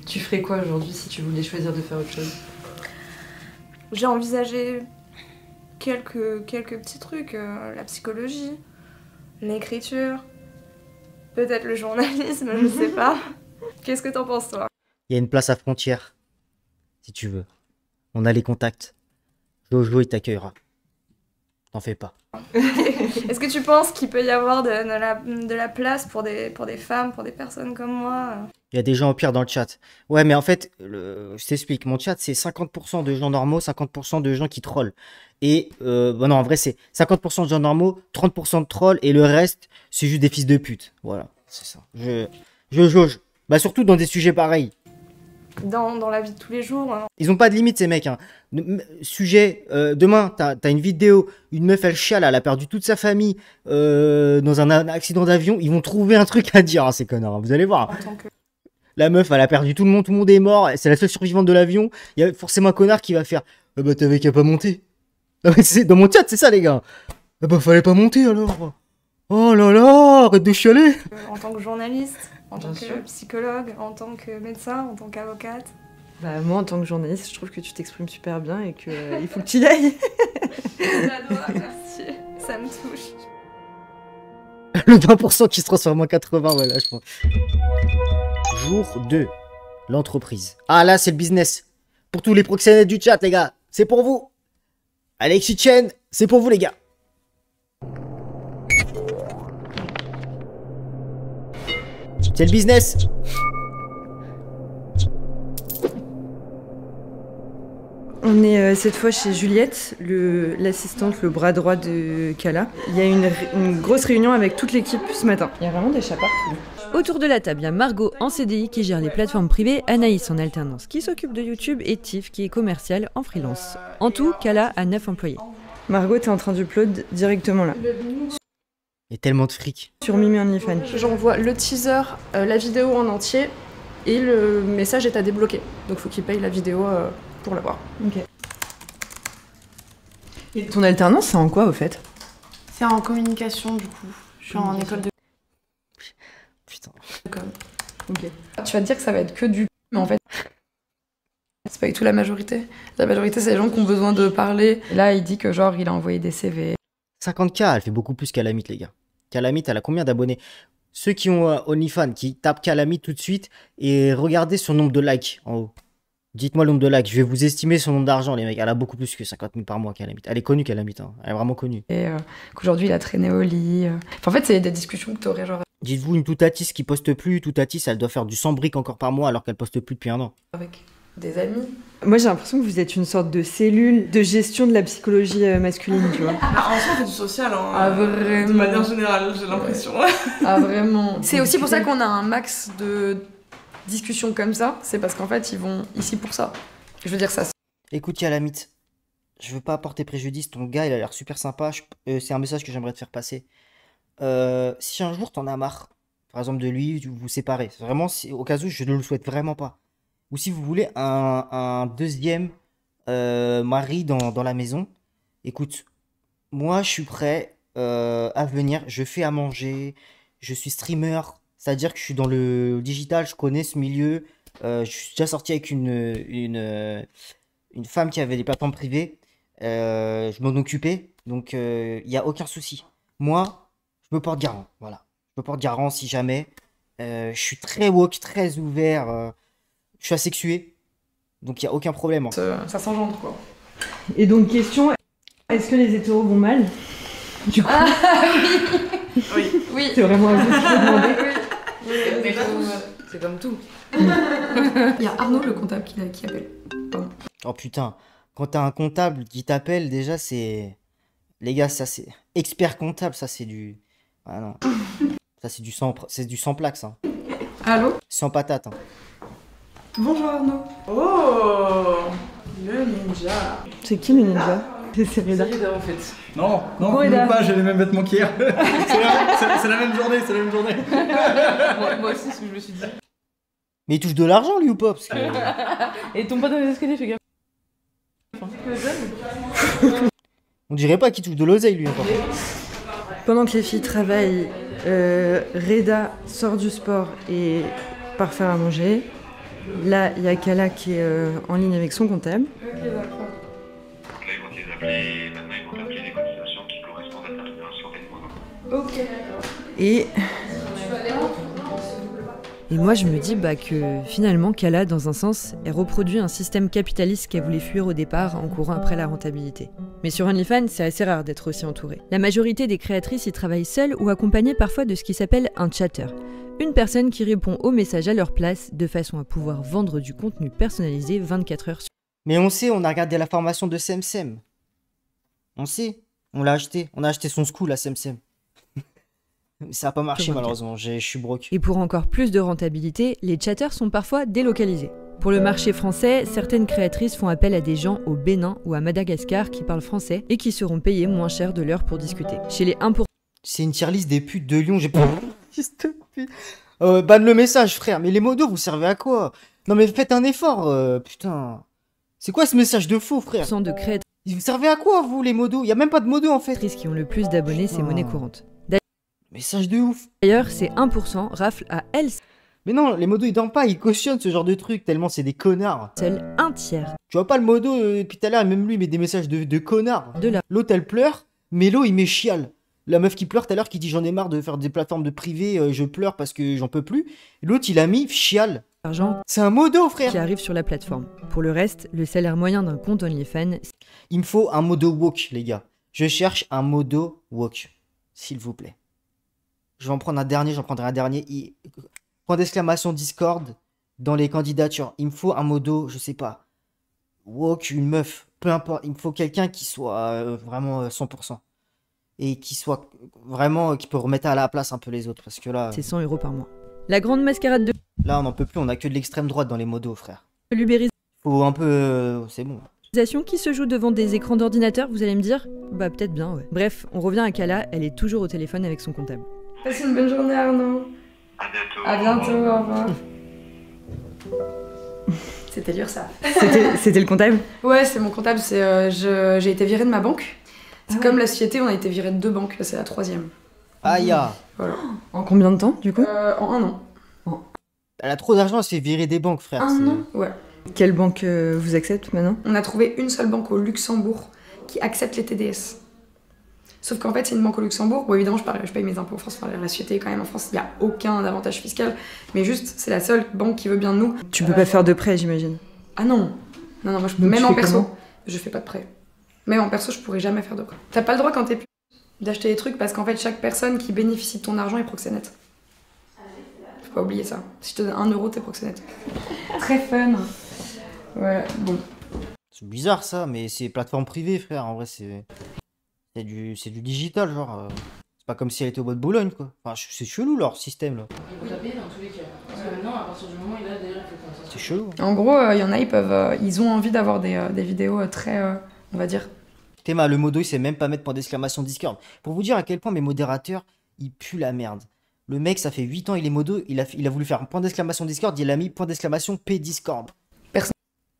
Tu ferais quoi aujourd'hui si tu voulais choisir de faire autre chose? J'ai envisagé quelques petits trucs. La psychologie, l'écriture, peut-être le journalisme, je sais pas. Qu'est-ce que t'en penses, toi? Il y a une place à Frontières, si tu veux. On a les contacts. Jojo, il t'accueillera. T'en fais pas. Est-ce que tu penses qu'il peut y avoir de la place pour des femmes, pour des personnes comme moi? Il y a des gens au pire dans le chat. Ouais, mais en fait, je t'explique. Mon chat, c'est 50% de gens normaux, 50% de gens qui trollent. Et, bon, non, en vrai, c'est 50% de gens normaux, 30% de trolls, et le reste, c'est juste des fils de pute. Voilà, c'est ça. Je jauge. Bah, surtout dans des sujets pareils. Dans la vie de tous les jours. Hein. Ils ont pas de limite, ces mecs. Hein. Sujet, demain, t'as une vidéo, une meuf, elle chiale, elle a perdu toute sa famille dans un accident d'avion. Ils vont trouver un truc à dire, hein, ces connards. Hein. Vous allez voir. La meuf, elle a perdu tout le monde est mort. C'est la seule survivante de l'avion. Il y a forcément un connard qui va faire bah, t'avais qu'à pas monter. Dans mon chat, c'est ça, les gars. Bah, fallait pas monter alors. Oh là là, arrête de chialer. En tant que journaliste, en tant que psychologue, en tant que médecin, en tant qu'avocate. Bah, moi, en tant que journaliste, je trouve que tu t'exprimes super bien et qu'il faut que tu y ailles. J'adore, merci. Ça me touche. Le 20% qui se transforme en 80, voilà, je pense. Jour 2. L'entreprise. Ah, là, c'est le business. Pour tous les proxénètes du chat, les gars. C'est pour vous. Alexis Chen, c'est pour vous, les gars. C'est le business. On est cette fois chez Juliette, l'assistante, le bras droit de Kala. Il y a une grosse réunion avec toute l'équipe ce matin. Il y a vraiment des chats partout. Autour de la table, il y a Margot en CDI qui gère les plateformes privées, Anaïs en alternance qui s'occupe de YouTube et Tiff qui est commerciale en freelance. En tout, Kala a 9 employés. Margot, t'es en train d'upload directement là. Il y a tellement de fric. Sur Mimi OnlyFans. J'envoie le teaser, la vidéo en entier et le message est à débloquer. Donc faut qu'il paye la vidéo pour l'avoir. Ok. Et ton alternance, c'est en quoi au fait? C'est en communication du coup. Je suis en école de... Putain. Ok. Tu vas te dire que ça va être que du... Mais en fait, c'est pas du tout la majorité. La majorité, c'est les gens qui ont besoin de parler. Et là, il dit que genre, il a envoyé des CV. 50K, elle fait beaucoup plus qu'Alamite, les gars. Calamite, elle a combien d'abonnés? Ceux qui ont OnlyFans, qui tapent Calamite tout de suite et regardez son nombre de likes en haut. Dites-moi le nombre de likes, je vais vous estimer son nombre d'argent, les mecs. Elle a beaucoup plus que 50 000 par mois, Calamite. Elle est connue, Calamite, hein. Elle est vraiment connue. Et qu'aujourd'hui, il a traîné au lit. Enfin, en fait, c'est des discussions que t'aurais genre... Dites-vous, une Toutatis qui poste plus, Toutatis, elle doit faire du 100 briques encore par mois alors qu'elle poste plus depuis un an. Avec des amis. Moi, j'ai l'impression que vous êtes une sorte de cellule de gestion de la psychologie masculine, tu vois. Ah, en soi, on fait du social, hein. Ah, vraiment. De manière générale, j'ai l'impression. Ah, vraiment. C'est aussi pour ça qu'on a un max de discussions comme ça. C'est parce qu'en fait, ils vont ici pour ça. Je veux dire ça. Écoute, Calamite, je veux pas apporter préjudice. Ton gars, il a l'air super sympa. C'est un message que j'aimerais te faire passer. Si un jour t'en as marre, par exemple de lui, vous vous séparez. Vraiment, au cas où, je ne le souhaite vraiment pas. Ou si vous voulez un deuxième mari dans la maison, écoute, moi je suis prêt à venir, je fais à manger, je suis streamer, c'est-à-dire que je suis dans le digital, je connais ce milieu, je suis déjà sorti avec une femme qui avait des plateformes privées, je m'en occupais, donc il n'y a aucun souci. Moi, je me porte garant, voilà. Je me porte garant si jamais, je suis très woke, très ouvert, je suis asexué, donc il n'y a aucun problème. Ça s'engendre, quoi. Et donc, question, est-ce que les hétéros vont mal? Du coup... Oui. C'est vraiment à vous que je peux demander. Oui. C'est comme tout. Il y a Arnaud, le comptable, qui appelle. Oh putain, quand t'as un comptable qui t'appelle, déjà c'est... Les gars, ça c'est... Expert comptable, ça c'est du... Ah non. Ça c'est du sans plaques, ça. Allô? Sans patate. Hein. Bonjour Arnaud. Oh, le ninja. C'est qui le ninja? C'est Reda. en fait. Non, Coucou, Reda. pas, j'ai les mêmes vêtements qu'hier. c'est la même journée, c'est la même journée. Moi aussi, c'est ce que je me suis dit. Mais il touche de l'argent lui ou pas? Parce que... Et tombe pas dans les escaliers, fais gaffe. On dirait pas qu'il touche de l'oseille lui encore. Pendant que les filles travaillent, Reda sort du sport et part faire à manger. Là, il y a Kala qui est en ligne avec son comptable. Ok, d'accord. Donc là, ils vont les appeler et maintenant ils vont calculer les cotisations qui correspondent à ta rémunération des mois. Ok. Et moi, je me dis que finalement, Kala, dans un sens, elle reproduit un système capitaliste qu'elle voulait fuir au départ en courant après la rentabilité. Mais sur OnlyFans, c'est assez rare d'être aussi entourée. La majorité des créatrices y travaillent seules ou accompagnées parfois de ce qui s'appelle un chatter. Une personne qui répond aux messages à leur place de façon à pouvoir vendre du contenu personnalisé 24 heures sur... Mais on sait, on a regardé la formation de Semsem. On sait, on l'a acheté. On a acheté son school à Semsem. Ça n'a pas marché malheureusement, je suis broke. Et pour encore plus de rentabilité, les chatters sont parfois délocalisés. Pour le marché français, certaines créatrices font appel à des gens au Bénin ou à Madagascar qui parlent français et qui seront payés moins cher de l'heure pour discuter. Chez les 1%... C'est une tier list des putes de Lyon, j'ai pas... Banne le message frère, mais les modos vous servez à quoi? Non mais faites un effort, putain. C'est quoi ce message de faux frère? de créatrices... Vous servez à quoi vous les modos? Y a même pas de modos en fait. Qui ont le plus d'abonnés, c'est monnaie courante. Message de ouf. D'ailleurs, c'est 1% rafle à elle. Mais non, les modos ils dorment pas, ils cautionnent ce genre de truc tellement c'est des connards. Seul un tiers. Tu vois pas le modo depuis tout à l'heure, même lui il met des messages de connards. L'autre elle pleure, Mélo il met chiale. La meuf qui pleure tout à l'heure qui dit j'en ai marre de faire des plateformes de privé, je pleure parce que j'en peux plus. L'autre il a mis chiale. C'est un modo frère. Qui arrive sur la plateforme. Pour le reste, le salaire moyen d'un compte OnlyFans... Il me faut un modo woke les gars. Je cherche un modo woke. S'il vous plaît. Je vais en prendre un dernier, j'en prendrai un dernier. Point d'exclamation Discord dans les candidatures. Il me faut un modo, je sais pas. Woke, une meuf, peu importe. Il me faut quelqu'un qui soit vraiment 100%. Et qui soit vraiment, qui peut remettre à la place un peu les autres. Parce que là... C'est 100 € par mois. La grande mascarade de... Là on n'en peut plus, on a que de l'extrême droite dans les modos frère. L'ubérisation. Faut un peu... c'est bon. Qui se joue devant des écrans d'ordinateur, vous allez me dire? Bah peut-être bien, ouais. Bref, on revient à Kala, elle est toujours au téléphone avec son comptable. Passe une bonne journée Arnaud. À bientôt, au revoir. C'était l'URSSAF. C'était le comptable? Ouais, c'est mon comptable. J'ai été virée de ma banque. C'est comme la société, on a été viré de 2 banques. Là, c'est la 3e. Aïe. Voilà. En combien de temps, du coup? En 1 an. Elle a trop d'argent, elle se fait virer des banques, frère. Un an? Ouais. Quelle banque vous accepte maintenant? On a trouvé une seule banque au Luxembourg qui accepte les TDS. Sauf qu'en fait, c'est une banque au Luxembourg. Bon, évidemment, je paye mes impôts en France. Enfin, la société, quand même, en France, il n'y a aucun avantage fiscal. Mais juste, c'est la seule banque qui veut bien de nous. Tu peux pas faire de prêt, j'imagine? Ah non. Non, moi, je peux. Donc, même tu en fais perso, comment? je fais pas de prêt. Même en perso, je pourrais jamais faire de prêt. T'as pas le droit quand t'es pute d'acheter des trucs parce qu'en fait, chaque personne qui bénéficie de ton argent est proxénète. Faut pas oublier ça. Si je te donne 1 €, t'es proxénète. Très fun. Ouais, bon. C'est bizarre ça, mais c'est plateforme privée, frère. En vrai, c'est du digital, genre. C'est pas comme si elle était au bois de Boulogne, quoi. Enfin, c'est chelou leur système là. Il faut taper dans tous les cas. Parce que maintenant, à partir du moment où il a déjà fait comme ça. C'est chelou. En gros, il y en a, ils ont envie d'avoir des vidéos très, on va dire. Théma, le modo, il sait même pas mettre point d'exclamation Discord. Pour vous dire à quel point mes modérateurs, ils puent la merde. Le mec, ça fait 8 ans, il est modo, il a voulu faire un point d'exclamation Discord, il a mis point d'exclamation P Discord.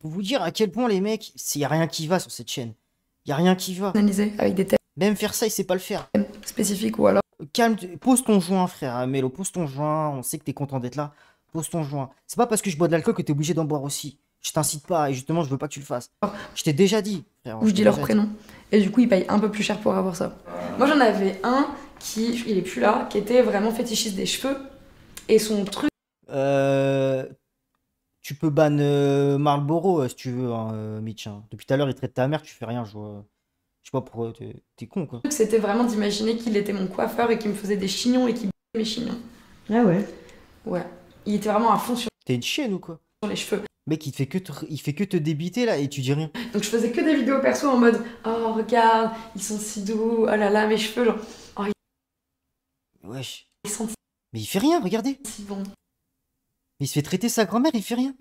Pour vous dire à quel point les mecs, y a rien qui va sur cette chaîne. Y a rien qui va. Analyser avec des thèmes. Même faire ça, il sait pas le faire. Spécifique ou alors. Calme, pose ton joint, frère. Mélo, pose ton joint. On sait que t'es content d'être là. Pose ton joint. C'est pas parce que je bois de l'alcool que t'es obligé d'en boire aussi. Je t'incite pas et justement, je veux pas que tu le fasses. Je t'ai déjà dit, frère. Où je dis leur prénom. Et du coup, ils payent un peu plus cher pour avoir ça. Moi, j'en avais un il est plus là, qui était vraiment fétichiste des cheveux. Et son truc. Tu peux ban Marlboro si tu veux, hein, Mitch. Hein. Depuis tout à l'heure, il traite ta mère, tu fais rien. Je sais pas pourquoi, t'es con quoi. C'était vraiment d'imaginer qu'il était mon coiffeur et qu'il me faisait des chignons et qu'il mes chignons. Ah ouais? Ouais. Il était vraiment à fond sur T'es une chienne ou quoi? les cheveux. Mec, il fait que te débiter là et tu dis rien. Donc je faisais que des vidéos perso en mode oh regarde, ils sont si doux, oh là là, mes cheveux, genre. Oh, Wesh. ils sont Mais il fait rien, regardez. si bons. Il se fait traiter sa grand-mère, il fait rien.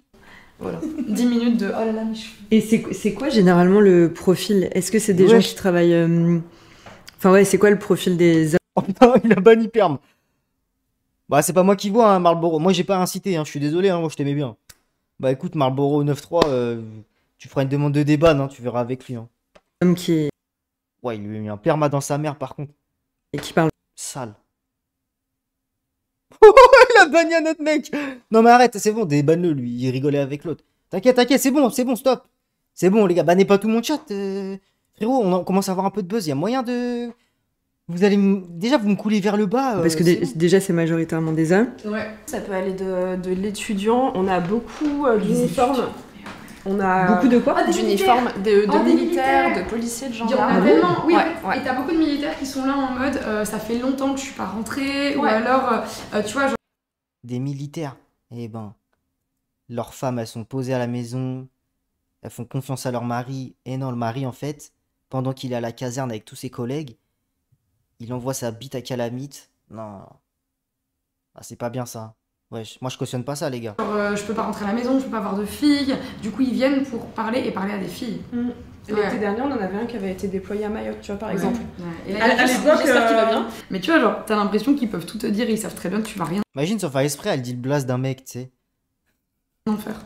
Voilà. 10 minutes de oh là là, mes cheveux. Et c'est quoi généralement le profil? Est-ce que c'est des Ouais. gens qui travaillent. Enfin, ouais, c'est quoi le profil des hommes? Oh putain, il a banni Perm. Bah, c'est pas moi qui vois, hein, Marlboro. Moi, j'ai pas incité, hein, je suis désolé, hein, moi, je t'aimais bien. Bah, écoute, Marlboro 9-3, tu feras une demande de débat, hein, tu verras avec lui. Hein. Homme qui. Ouais, il lui a mis un perma dans sa mère, par contre. Et qui parle. Sale. Il a banni un autre mec. Non, mais arrête, c'est bon, débanne-le, lui. Il rigolait avec l'autre. T'inquiète, c'est bon, stop. C'est bon, les gars, bannez pas tout mon chat. Frérot, on commence à avoir un peu de buzz. Il y a moyen de. Vous allez déjà vous me coulez vers le bas. Parce que déjà, c'est majoritairement des hommes. Ouais. Ça peut aller de l'étudiant. On a beaucoup d'uniformes. On a Beaucoup de quoi? D'uniformes, de militaires, de policiers, de Il y en gendarmes. a tellement, oui. Ouais. Et t'as beaucoup de militaires qui sont là en mode ça fait longtemps que je suis pas rentrée, ou Ouais. alors tu vois, genre. Des militaires. Eh ben, leurs femmes, elles sont posées à la maison. Elles font confiance à leur mari. Et non, le mari, en fait, pendant qu'il est à la caserne avec tous ses collègues, il envoie sa bite à Calamite. Non. Ah, c'est pas bien ça. Ouais, moi je cautionne pas ça, les gars. Je peux pas rentrer à la maison, je peux pas avoir de filles. Du coup, ils viennent pour parler et parler à des filles. L'été dernier, on en avait un qui avait été déployé à Mayotte, tu vois, par exemple. Et À l'époque, j'espère qu'il va bien. Mais tu vois, genre, t'as l'impression qu'ils peuvent tout te dire et ils savent très bien que tu vas rien Imagine, sans faire exprès, elle dit le blast d'un mec, tu sais. en faire.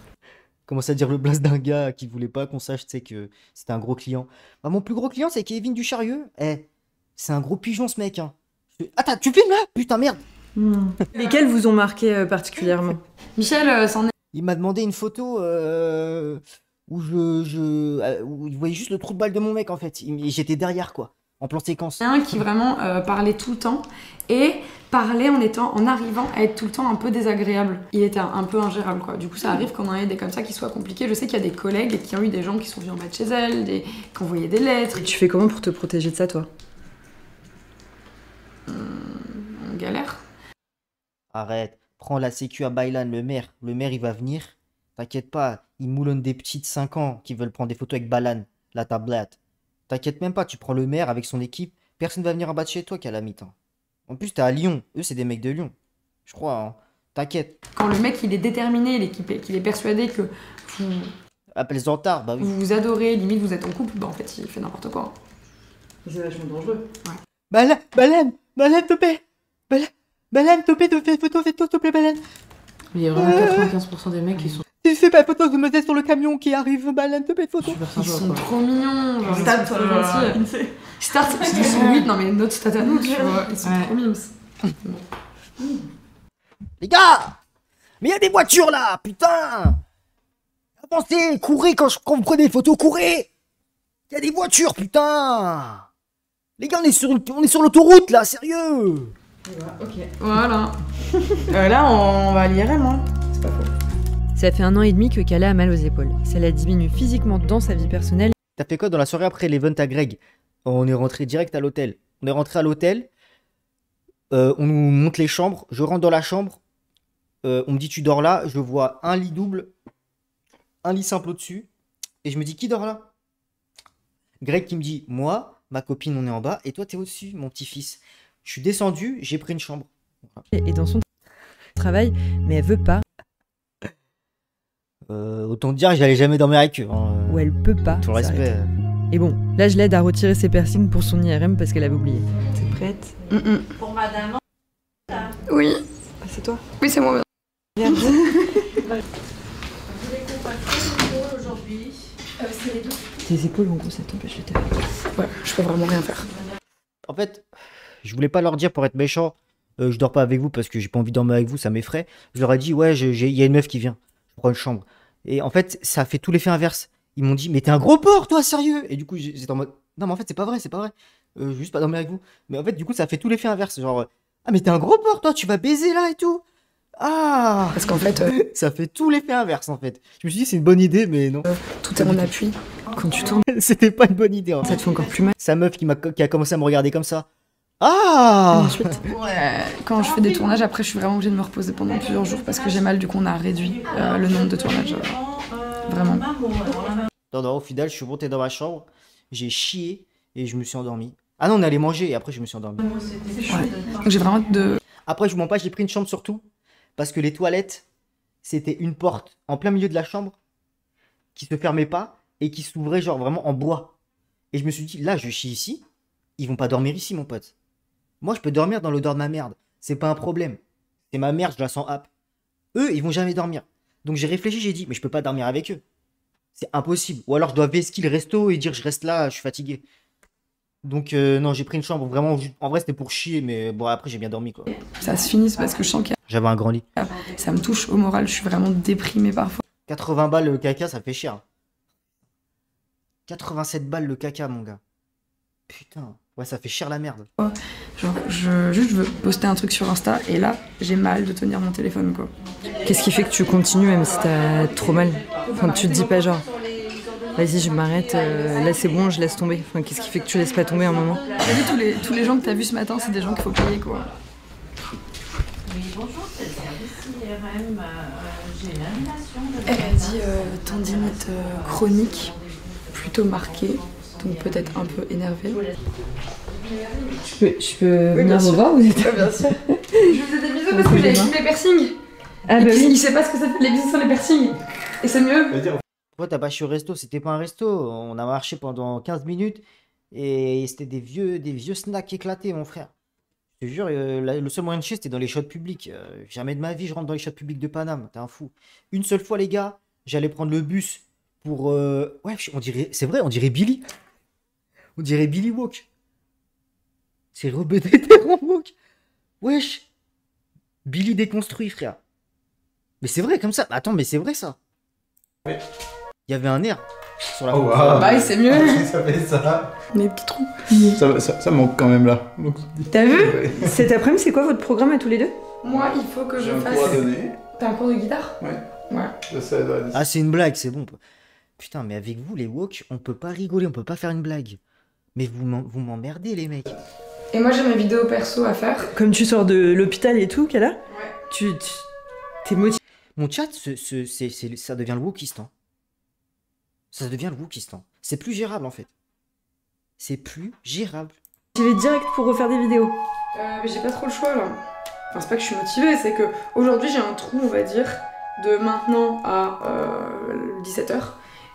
Commence à dire le blast d'un gars qui voulait pas qu'on sache, tu sais, que c'était un gros client. Bah, mon plus gros client, c'est Kevin Ducharieux. Eh, c'est un gros pigeon, ce mec, hein. Attends, tu filmes là? Putain, merde. Lesquels vous ont marqué particulièrement? Michel s'en est. Il m'a demandé une photo où où il voyait juste le trou de balle de mon mec, en fait. J'étais derrière, quoi, en plan séquence. Un qui vraiment parlait tout le temps et parlait en arrivant à être tout le temps un peu désagréable. Il était un peu ingérable, quoi. Du coup, ça arrive qu'on ait des comme ça qui soient compliqués. Je sais qu'il y a des collègues qui ont eu des gens qui sont venus en bas de chez elles, qui envoyaient des lettres. Et tu fais comment pour te protéger de ça, toi? On galère. Arrête, prends la sécu à Baylan, le maire, il va venir. T'inquiète pas, il moulonne des petits de 5 ans qui veulent prendre des photos avec Balan, la tablette. T'inquiète même pas, tu prends le maire avec son équipe, personne va venir en bas de chez toi qu'à la mi-temps. En plus, t'es à Lyon, eux c'est des mecs de Lyon. Je crois, hein. T'inquiète. Quand le mec il est déterminé, qu'il est persuadé que vous Appelle Zantard, bah oui. vous adorez, limite vous êtes en couple, bah en fait il fait n'importe quoi. C'est vachement dangereux. Ouais. Balan, topé. Balan, topé, fais photo, s'il te plaît, Balan. Il y a vraiment 95% des mecs qui sont Tu fais pas photo, je me mets sur le camion qui arrive, Balan, topé, photo. super Ils sympas. sont quoi. trop mignons, genre Start, ils sont trop gentils. Start, ils sont 8, non mais notre stat à nous, tu vois, ils sont trop mimes. Les gars, mais y a des voitures là, putain. Avancez, courez quand vous prenez des photos, courez. Y a des voitures, putain. Les gars, on est sur l'autoroute là, sérieux. Ok. Voilà. Là, on va à l'IRM, hein. C'est pas faux. Ça fait 1 an et demi que Kala a mal aux épaules. Ça la diminue physiquement dans sa vie personnelle. T'as fait quoi dans la soirée après l'event à Greg? On est rentré direct à l'hôtel. On est rentré à l'hôtel. On nous monte les chambres. Je rentre dans la chambre. On me dit tu dors là. Je vois un lit double, un lit simple au-dessus. Et je me dis qui dort là? Greg qui me dit moi, ma copine, on est en bas. Et toi, t'es au-dessus, mon petit-fils. Je suis descendu, j'ai pris une chambre. Et dans son travail, mais elle veut pas. Autant dire que j'allais jamais dormir avec eux. Hein. Ou elle peut pas. Tout le respect. s'arrêter. Et bon, là je l'aide à retirer ses piercings pour son IRM parce qu'elle avait oublié. T'es prête? Pour madame. Oui. Ah, c'est toi? Oui, c'est moi. Merde. Vous voulez qu'on fasse quoi aujourd'hui? C'est les deux. Tes épaules, en gros, ça t'empêche de taper. Ouais, je peux vraiment rien faire. En fait, je voulais pas leur dire pour être méchant, je dors pas avec vous parce que j'ai pas envie de dormir avec vous, ça m'effraie. Je leur ai dit, ouais, il y a une meuf qui vient, je prends une chambre. Et en fait, ça a fait tout l'effet inverse. Ils m'ont dit, mais t'es un gros porc, toi, sérieux. Et du coup, j'étais en mode, non, mais en fait, c'est pas vrai. Je veux juste pas dormir avec vous. Mais en fait, du coup, ça a fait tout l'effet inverse. Genre, ah, mais t'es un gros porc, toi, tu vas baiser là et tout. Ah. Parce qu'en fait, ça fait tout l'effet inverse, en fait. Je me suis dit, c'est une bonne idée, mais non. tout est mon appui. Quand tu tournes, C'était pas une bonne idée. En fait. ça te fait encore plus mal. Sa meuf qui a commencé à me regarder comme ça. Ah. Ensuite, Ouais, quand je fais des tournages, après, je suis vraiment obligée de me reposer pendant plusieurs jours parce que j'ai mal, du coup, on a réduit le nombre de tournages. Vraiment. Non, non, au final, je suis monté dans ma chambre, j'ai chié et je me suis endormi. Ah non, on allait manger et après je me suis endormi. Donc j'ai vraiment de... Après, je vous mens pas, j'ai pris une chambre surtout parce que les toilettes, c'était une porte en plein milieu de la chambre qui se fermait pas et qui s'ouvrait genre vraiment en bois. Et je me suis dit, là, je chie ici, ils vont pas dormir ici, mon pote. Moi, je peux dormir dans l'odeur de ma merde, c'est pas un problème. C'est ma merde, je la sens hap. Eux, ils vont jamais dormir. Donc j'ai réfléchi, j'ai dit, mais je peux pas dormir avec eux. C'est impossible. Ou alors je dois vesquiller le resto et dire, je reste là, je suis fatigué. Donc non, j'ai pris une chambre vraiment, en vrai c'était pour chier, mais bon après j'ai bien dormi quoi. Ça se finisse parce que je sens que J'avais un grand lit. ça me touche au moral, je suis vraiment déprimée parfois. 80 balles le caca, ça fait cher. 87 balles le caca mon gars. Putain, ouais ça fait cher la merde. Genre je veux poster un truc sur Insta et là j'ai mal de tenir mon téléphone quoi. Qu'est-ce qui fait que tu continues même si t'as trop mal? Enfin, tu te dis pas genre, vas-y je m'arrête, là c'est bon, je laisse tomber. Enfin, qu'est-ce qui fait que tu laisses pas tomber un moment? T'as vu tous les gens que t'as vus ce matin, c'est des gens qu'il faut payer quoi. Oui, bonjour, c'est le service IRM. J'ai une animation. Elle a dit tendinite chronique, plutôt marquée, donc peut-être un peu énervée. Je peux venir vous voir ou vous êtes... bien sûr. Je vous fais des bisous parce que j'ai écrit les piercings. Ah bah oui. Il sait pas ce que ça fait les bisous sur les piercings. Et c'est mieux. Pourquoi t'as pas chié au resto? C'était pas un resto. On a marché pendant 15 minutes et c'était des vieux snacks éclatés mon frère. Je te jure, le seul moyen de chier c'était dans les shots publics. Jamais de ma vie je rentre dans les shots publics de Paname, t'es un fou. Une seule fois les gars, j'allais prendre le bus pour... Ouais, on dirait... C'est vrai, on dirait Billy. On dirait Billy Walk. C'est rebêté Walk. Wesh. Billy déconstruit, frère. Mais c'est vrai, comme ça. Attends, mais c'est vrai, ça. Il y avait un air sur la... Oh, wow. Bah, c'est mieux. Ça fait ça. Les petits trous. Ça manque quand même là. Donc... T'as vu? Cet après-midi, c'est quoi votre programme à tous les deux? Moi, il faut que je fasse... T'as un cours de guitare? Ouais. Ah, c'est une blague, c'est bon. Putain, mais avec vous, les woke, on peut pas rigoler, on peut pas faire une blague. Mais vous m'emmerdez, les mecs. Et moi, j'ai mes vidéos perso à faire. Comme tu sors de l'hôpital et tout, Kala, t'es motivé. Mon chat, ça devient le wokistan. Ça devient le wokistan. C'est plus gérable, en fait. C'est plus gérable. Tu vas direct pour refaire des vidéos. Mais j'ai pas trop le choix, là. Enfin, c'est pas que je suis motivée, c'est que aujourd'hui j'ai un trou, on va dire, de maintenant à 17h.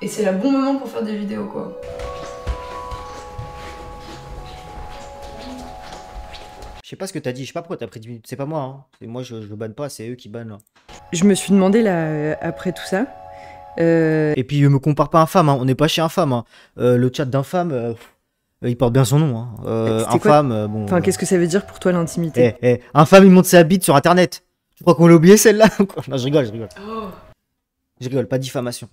Et c'est le bon moment pour faire des vidéos, quoi. Je sais pas ce que t'as dit, je sais pas pourquoi t'as pris 10 minutes. C'est pas moi, hein. C'est moi, je banne pas, c'est eux qui bannent, là. Je me suis demandé, là, après tout ça... Et puis, me compare pas à Infâme, hein. On n'est pas chez Infâme, hein. Le chat d'Infâme, il porte bien son nom, hein. Infâme, bon... Enfin, qu'est-ce que ça veut dire pour toi, l'intimité? Infâme, il monte sa bite sur Internet. Tu crois qu'on l'a oublié, celle-là? Non, je rigole. Oh. Je rigole, pas de diffamation.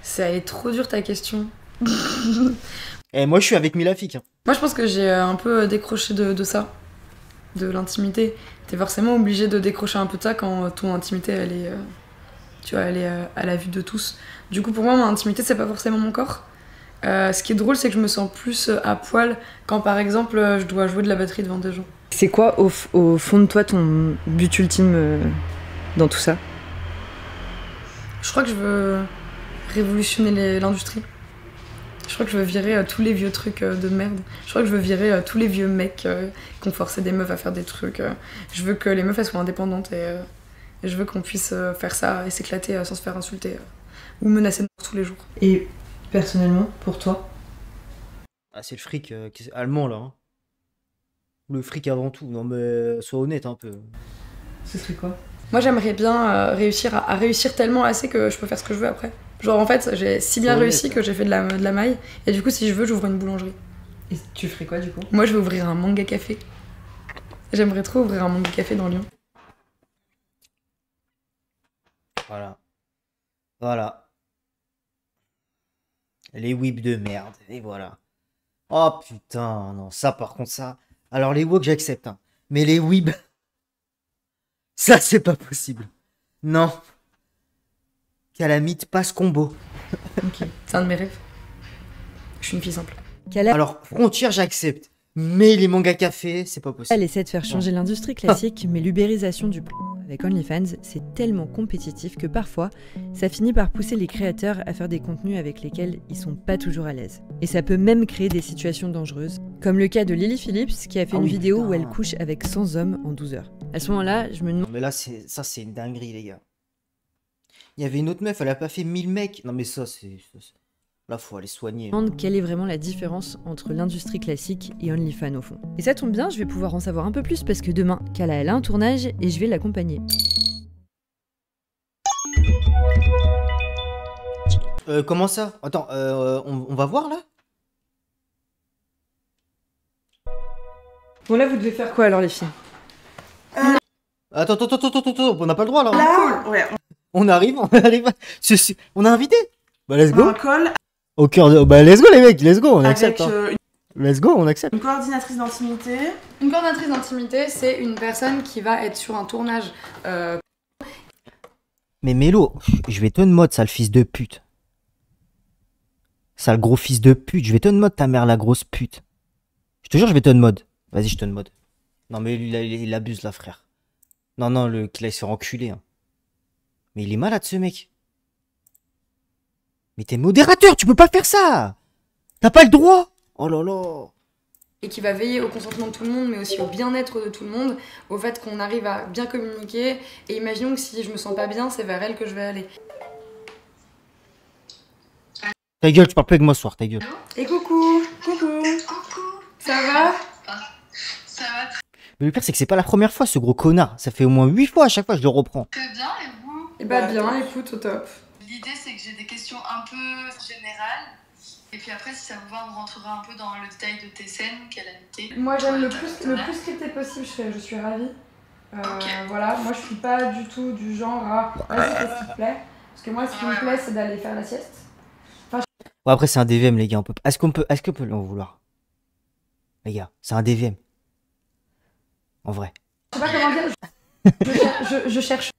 Ça est trop dur, ta question. Moi, je suis avec Milafik, hein. Moi, je pense que j'ai un peu décroché de ça. De l'intimité. T'es forcément obligé de décrocher un peu de ça quand ton intimité elle est, tu vois, elle est à la vue de tous. Du coup pour moi mon intimité c'est pas forcément mon corps. Ce qui est drôle c'est que je me sens plus à poil quand par exemple je dois jouer de la batterie devant des gens. C'est quoi au fond de toi ton but ultime dans tout ça? Je crois que je veux révolutionner l'industrie. Je crois que je veux virer tous les vieux trucs de merde. Je crois que je veux virer tous les vieux mecs qui ont forcé des meufs à faire des trucs. Je veux que les meufs elles soient indépendantes et je veux qu'on puisse faire ça et s'éclater sans se faire insulter ou menacer de mort tous les jours. Et personnellement, pour toi? Ah, c'est le fric qui est allemand là. Hein. Le fric avant tout. Non mais sois honnête un peu. Ce serait quoi? Moi j'aimerais bien réussir à réussir tellement assez que je peux faire ce que je veux après. Genre en fait j'ai si bien réussi que j'ai fait de la maille et du coup si je veux j'ouvre une boulangerie. Et tu ferais quoi du coup? Moi je vais ouvrir un manga café. J'aimerais trop ouvrir un manga café dans Lyon. Voilà. Les whips de merde, et voilà. Oh putain, non, ça par contre ça... Alors les woks j'accepte, hein. Mais les whips... Ça c'est pas possible. Non. Calamite passe combo. Ok, c'est un de mes rêves. Je suis une fille simple. Alors, frontière, j'accepte. Mais les mangas café, c'est pas possible. Elle essaie de faire changer l'industrie classique, mais l'ubérisation du porno avec OnlyFans, c'est tellement compétitif que parfois, ça finit par pousser les créateurs à faire des contenus avec lesquels ils sont pas toujours à l'aise. Et ça peut même créer des situations dangereuses, comme le cas de Lily Phillips qui a fait une vidéo où elle couche avec 100 hommes en 12 heures. À ce moment-là, je me demande... Non, mais là, ça, c'est une dinguerie, les gars. Il y avait une autre meuf, elle a pas fait 1000 mecs. Non, mais ça, c'est... Là, faut aller soigner. Quelle est vraiment la différence entre l'industrie classique et OnlyFans au fond. Et ça tombe bien, je vais pouvoir en savoir un peu plus parce que demain, Kala elle a un tournage et je vais l'accompagner. Comment ça? Attends, on va voir là? Bon là, vous devez faire quoi alors les filles? Attends, on n'a pas le droit là. Là, ouais. On arrive. On a invité. Bah let's go. Un call Au cœur de... Bah let's go les mecs, let's go, on accepte. avec Hein. Let's go, on accepte. une coordinatrice d'intimité. Une coordinatrice d'intimité, c'est une personne qui va être sur un tournage. Mais Mélo, je vais te mode, sale fils de pute. Sale gros fils de pute, je vais te mode ta mère la grosse pute. Je te jure, je vais te mode. Vas-y, je te mode. Non mais lui, il abuse là, frère. Non, qu'il aille se faire enculer. Hein. Mais il est malade ce mec. Mais t'es modérateur, tu peux pas faire ça. T'as pas le droit. Oh là là. Et qui va veiller au consentement de tout le monde, mais aussi au bien-être de tout le monde, au fait qu'on arrive à bien communiquer. Et imaginons que si je me sens pas bien, c'est vers elle que je vais aller. Ta gueule, tu parles plus avec moi ce soir, ta gueule. Et coucou. Ça va? Ça va Mais le pire, c'est que c'est pas la première fois, ce gros connard. Ça fait au moins 8 fois, à chaque fois, je le reprends. très bien et vous? Et bah bien, écoute, au top. L'idée c'est que j'ai des questions un peu générales. Et puis après, si ça vous va, on rentrera un peu dans le détail de tes scènes qu'elle a notées. Moi j'aime le plus scripté possible, je suis ravie. Voilà, moi je suis pas du tout du genre à vas-y qu'est-ce qui te plaît. Parce que moi ce qui me plaît c'est d'aller faire la sieste. Bon, après, c'est un DVM, les gars. Est-ce qu'on peut l'en vouloir? Les gars, c'est un DVM. En vrai. Je sais pas comment dire, je cherche.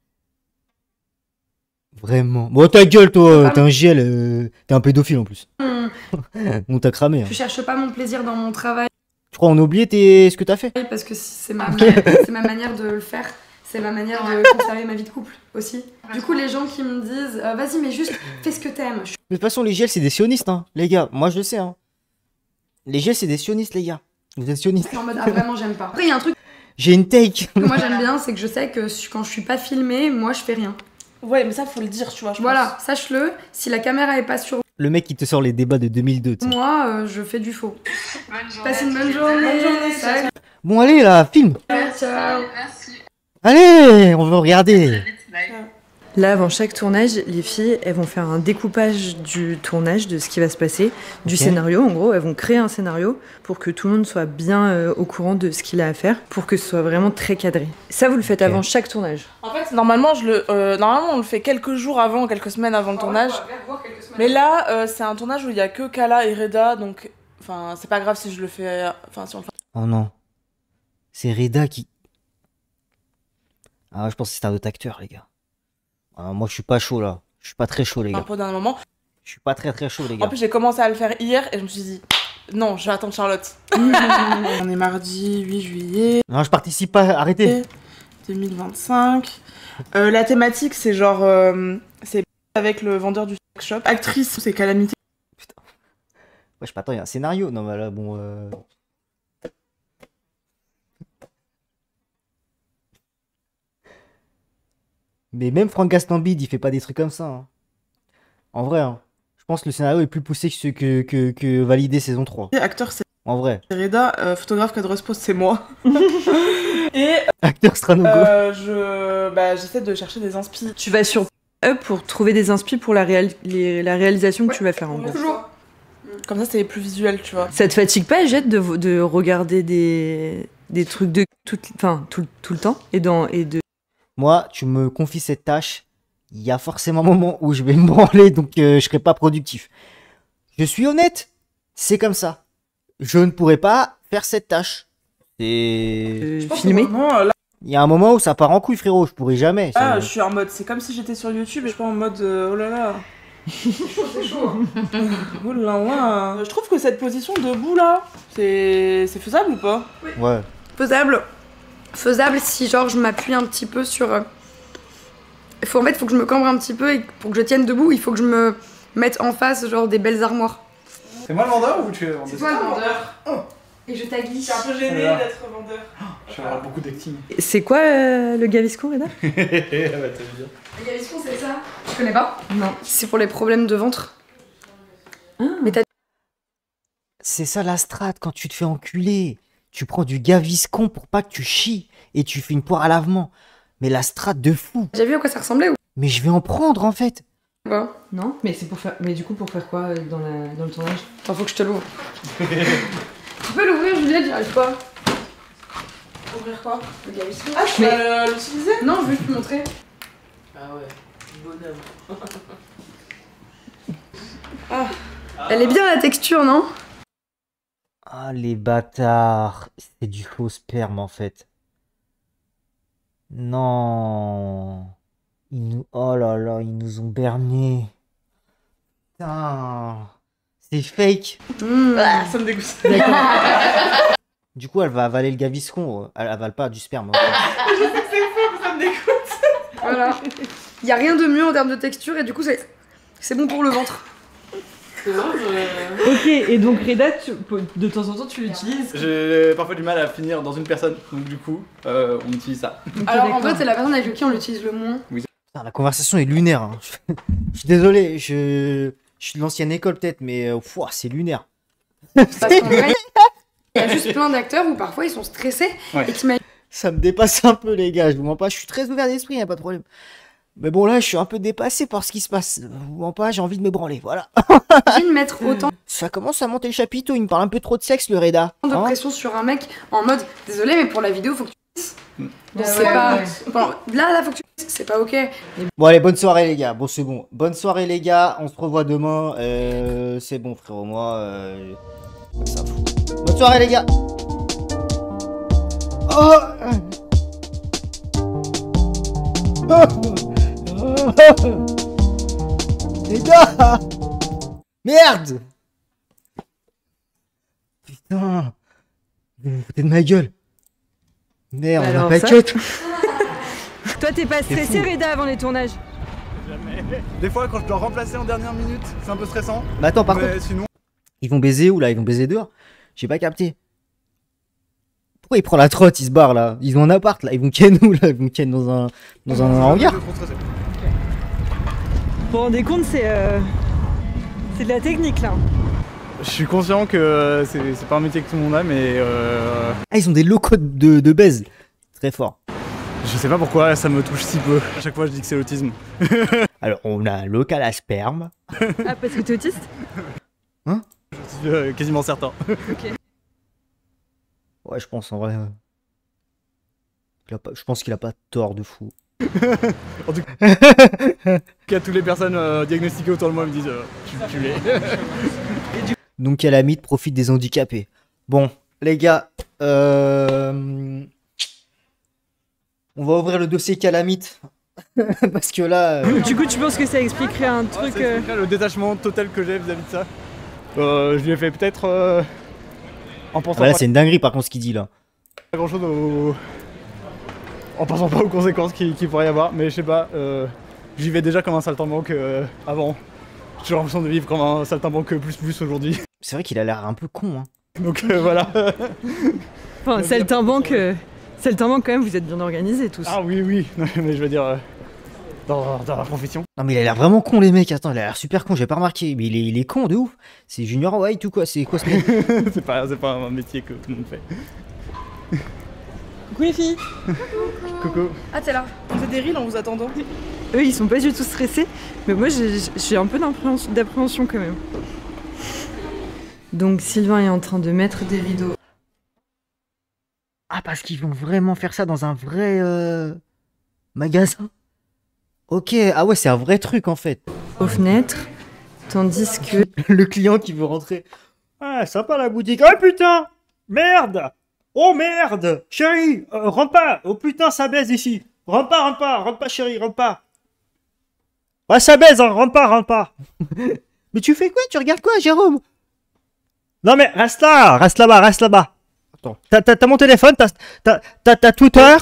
Vraiment. Bon, ta gueule, toi, t'es un GL, t'es un pédophile en plus. On t'a cramé. Hein. Je cherche pas mon plaisir dans mon travail. Tu crois on a oublié ce que t'as fait? Parce que c'est ma manière de le faire. C'est ma manière de conserver ma vie de couple aussi. Du coup, les gens qui me disent vas-y, mais juste fais ce que t'aimes. De toute façon, les GL, c'est des sionistes, hein. Les gars, moi je le sais. Hein. Les GL, c'est des sionistes, les gars. Vous êtes sionistes. Je suis en mode vraiment, j'aime pas. Après, il y a un truc J'ai une take. que moi j'aime bien, c'est que je sais que quand je suis pas filmée, moi je fais rien. Ouais, mais ça, faut le dire, tu vois. Voilà, sache-le. Si la caméra est pas sur Le mec qui te sort les débats de 2002. T'sais. moi, je fais du faux. Bonne journée. Passe une bonne journée. Salut. Bon, allez, là, film. Ciao. Merci. Allez, on va regarder. Bye. Là, avant chaque tournage, les filles, elles vont faire un découpage du tournage, de ce qui va se passer, du Ok. scénario. En gros, elles vont créer un scénario pour que tout le monde soit bien au courant de ce qu'il a à faire, pour que ce soit vraiment très cadré. Ça, vous le faites Ok. avant chaque tournage. En fait, normalement, normalement, on le fait quelques jours avant, quelques semaines avant le tournage. Mais là, c'est un tournage où il y a que Kala et Reda, donc, enfin, c'est pas grave si je le fais, enfin, si on le fait. Oh non. C'est Reda qui... Ah, je pense que c'est un autre acteur, les gars. Ah, moi, je suis pas chaud, là. Je suis pas très chaud, les Un gars. peu d'un moment. Je suis pas très chaud, les En gars. plus, j'ai commencé à le faire hier et je me suis dit, non, je vais attendre Charlotte. On est mardi 8 juillet Non, je participe pas, arrêtez. 2025. La thématique, c'est genre, c'est avec le vendeur du sex shop. Actrice, c'est Calamité. Ouais, je pas attends, il y a un scénario. Non, mais là, bon... Mais même Franck Gastambide, il fait pas des trucs comme ça. Hein. En vrai, hein. Je pense que le scénario est plus poussé que Validé saison 3. Acteur, c'est En vrai. Reda. Photographe, cadreuse pose, c'est moi. Et Acteur Stranogo. j'essaie de chercher des inspi. Tu vas sur Up pour trouver des inspi pour la réalisation que tu vas faire, en gros. Toujours. Comme ça, c'est plus visuel, tu vois. Ça te fatigue pas, Jette, de regarder des trucs de tout le temps et de... Moi, tu me confies cette tâche, il y a forcément un moment où je vais me branler, donc je serai pas productif. Je suis honnête, c'est comme ça. Je ne pourrais pas faire cette tâche. C'est... filmer. Il y a un moment où ça part en couille, frérot, je pourrais jamais. Ah, je suis en mode, c'est comme si j'étais sur YouTube et je suis pas en mode, oh là là. C'est chaud. Oulala. Je trouve que cette position debout là, c'est faisable ou pas? Ouais. Faisable. Faisable si genre je m'appuie un petit peu sur... En fait, faut que je me cambre un petit peu et pour que je tienne debout, il faut que je me mette en face genre des belles armoires. C'est moi le vendeur ou tu es vendeur? C'est toi le vendeur. Et je t'aguille. Je suis un peu gênée d'être vendeur. Je vais avoir beaucoup d'acting. C'est quoi le Gaviscon, Reda? Ah bah t'as vu bien. Le Gaviscon, c'est ça? Tu connais pas? Non. C'est pour les problèmes de ventre. Mais t'as... C'est ça la strat quand tu te fais enculer. Tu prends du Gaviscon pour pas que tu chies et tu fais une poire à lavement. Mais la strat de fou. J'ai vu à quoi ça ressemblait ou... Mais je vais en prendre en fait. Bon. Non, mais c'est pour faire. Mais du coup, pour faire quoi dans le tournage? Attends, faut que je te l'ouvre. Tu peux l'ouvrir, Juliette, j'y arrive pas. Ouvrir quoi? Le Gaviscon. Ah, tu vas l'utiliser? Non, je vais te montrer. Ah ouais, bonhomme. Ah. Elle est bien la texture, non? Ah les bâtards. C'est du faux sperme en fait. Non. Oh là là, ils nous ont berné. Putain. C'est fake. Ah, ça me dégoûte. Du coup, elle va avaler le Gaviscon. Elle avale pas du sperme. Je sais que c'est faux, mais ça me dégoûte. Voilà. Y a rien de mieux en termes de texture et du coup, c'est bon pour le ventre. Ok, et donc Reda, de temps en temps, tu l'utilises? J'ai parfois du mal à finir dans une personne, donc du coup, on utilise ça. Alors en fait, c'est la personne avec qui on l'utilise le moins. Oui. Putain, la conversation est lunaire. Hein. Je suis désolé, je suis de l'ancienne école peut-être, mais c'est lunaire. Parce qu'en vrai, il y a juste plein d'acteurs où parfois ils sont stressés et qui Ça me dépasse un peu les gars, je vous mens pas, je suis très ouvert d'esprit, y a pas de problème. Mais bon là, je suis un peu dépassé par ce qui se passe. Je vous mens pas, j'ai envie de me branler, voilà. J'ai de mettre autant Ça commence à monter le chapiteau, il me parle un peu trop de sexe le Reda. de Hein pression sur un mec en mode désolé mais pour la vidéo faut que tu pisses. C'est pas bon, là faut que tu pisses, c'est pas ok. Bon allez, bonne soirée les gars, bon c'est bon. Bonne soirée les gars, on se revoit demain. C'est bon frérot, moi... ça fout. Bonne soirée les gars. Oh les gars. Merde. Putain. Vous vous foutez de ma gueule. Merde, on Alors a pas ça- cut. Toi, t'es pas stressé, fou. Reda, avant les tournages? Jamais. Des fois, quand je dois remplacer en dernière minute, c'est un peu stressant. Mais attends, par Mais contre, sinon... ils vont baiser où là? Ils vont baiser dehors? J'ai pas capté. Pourquoi il prend la trotte? Il se barre là. Ils ont un appart là. Ils vont ken où là? Ils vont ken dans un hangar. Trop stressé. Vous vous rendez compte, c'est de la technique là. Je suis conscient que c'est pas un métier que tout le monde a, mais Ah, ils ont des locaux de baise. Très fort. je sais pas pourquoi ça me touche si peu. À chaque fois, je dis que c'est l'autisme. Alors, on a un local à sperme. Ah, parce que t'es autiste? Hein? Je suis quasiment certain. Ok. Ouais, je pense en vrai. Je pense qu'il a pas tort de fou. En tout cas, toutes les personnes diagnostiquées autour de moi me disent tu l'es. Donc, Calamite profite des handicapés. Bon, les gars, on va ouvrir le dossier Calamite. Parce que là. Du coup, tu penses que ça expliquerait un truc. Ça expliquerait le détachement total que j'ai vis-à-vis de ça. Je lui ai fait peut-être en pensant Ah, là, pas c'est une dinguerie par contre ce qu'il dit là. grand chose en pensant pas aux conséquences qu'il pourrait y avoir, mais je sais pas, j'y vais déjà comme un saltimbanque avant. J'ai l'impression de vivre comme un saltimbanque plus aujourd'hui. C'est vrai qu'il a l'air un peu con, hein. Donc voilà. Enfin, saltimbanque quand même, vous êtes bien organisés tous. Ah oui, non, mais je veux dire, dans la profession. Non mais il a l'air vraiment con les mecs, attends, il a l'air super con, j'ai pas remarqué, mais il est con de ouf. C'est Junior White ou quoi? C'est quoi ce mec? c'est pas un métier que tout le monde fait. Coucou les filles. Coucou. Ah t'es là. On faisait des reels en vous attendant. Eux, ils sont pas du tout stressés, mais moi j'ai un peu d'appréhension quand même. Donc Sylvain est en train de mettre des rideaux. Ah, parce qu'ils vont vraiment faire ça dans un vrai magasin? Ok, ah ouais, c'est un vrai truc en fait. Aux fenêtres, tandis que... Le client qui veut rentrer. Ah, sympa la boutique. Oh putain! Merde! Oh merde! Chérie, rentre pas! Oh putain, ça baise ici! Rentre pas chérie, rentre pas! Ouais, ça baise, hein, rentre pas, rentre pas. Mais tu fais quoi? Tu regardes quoi, Jérôme? Non mais reste là, reste là-bas, reste là-bas. Attends, t'as mon téléphone, t'as Twitter.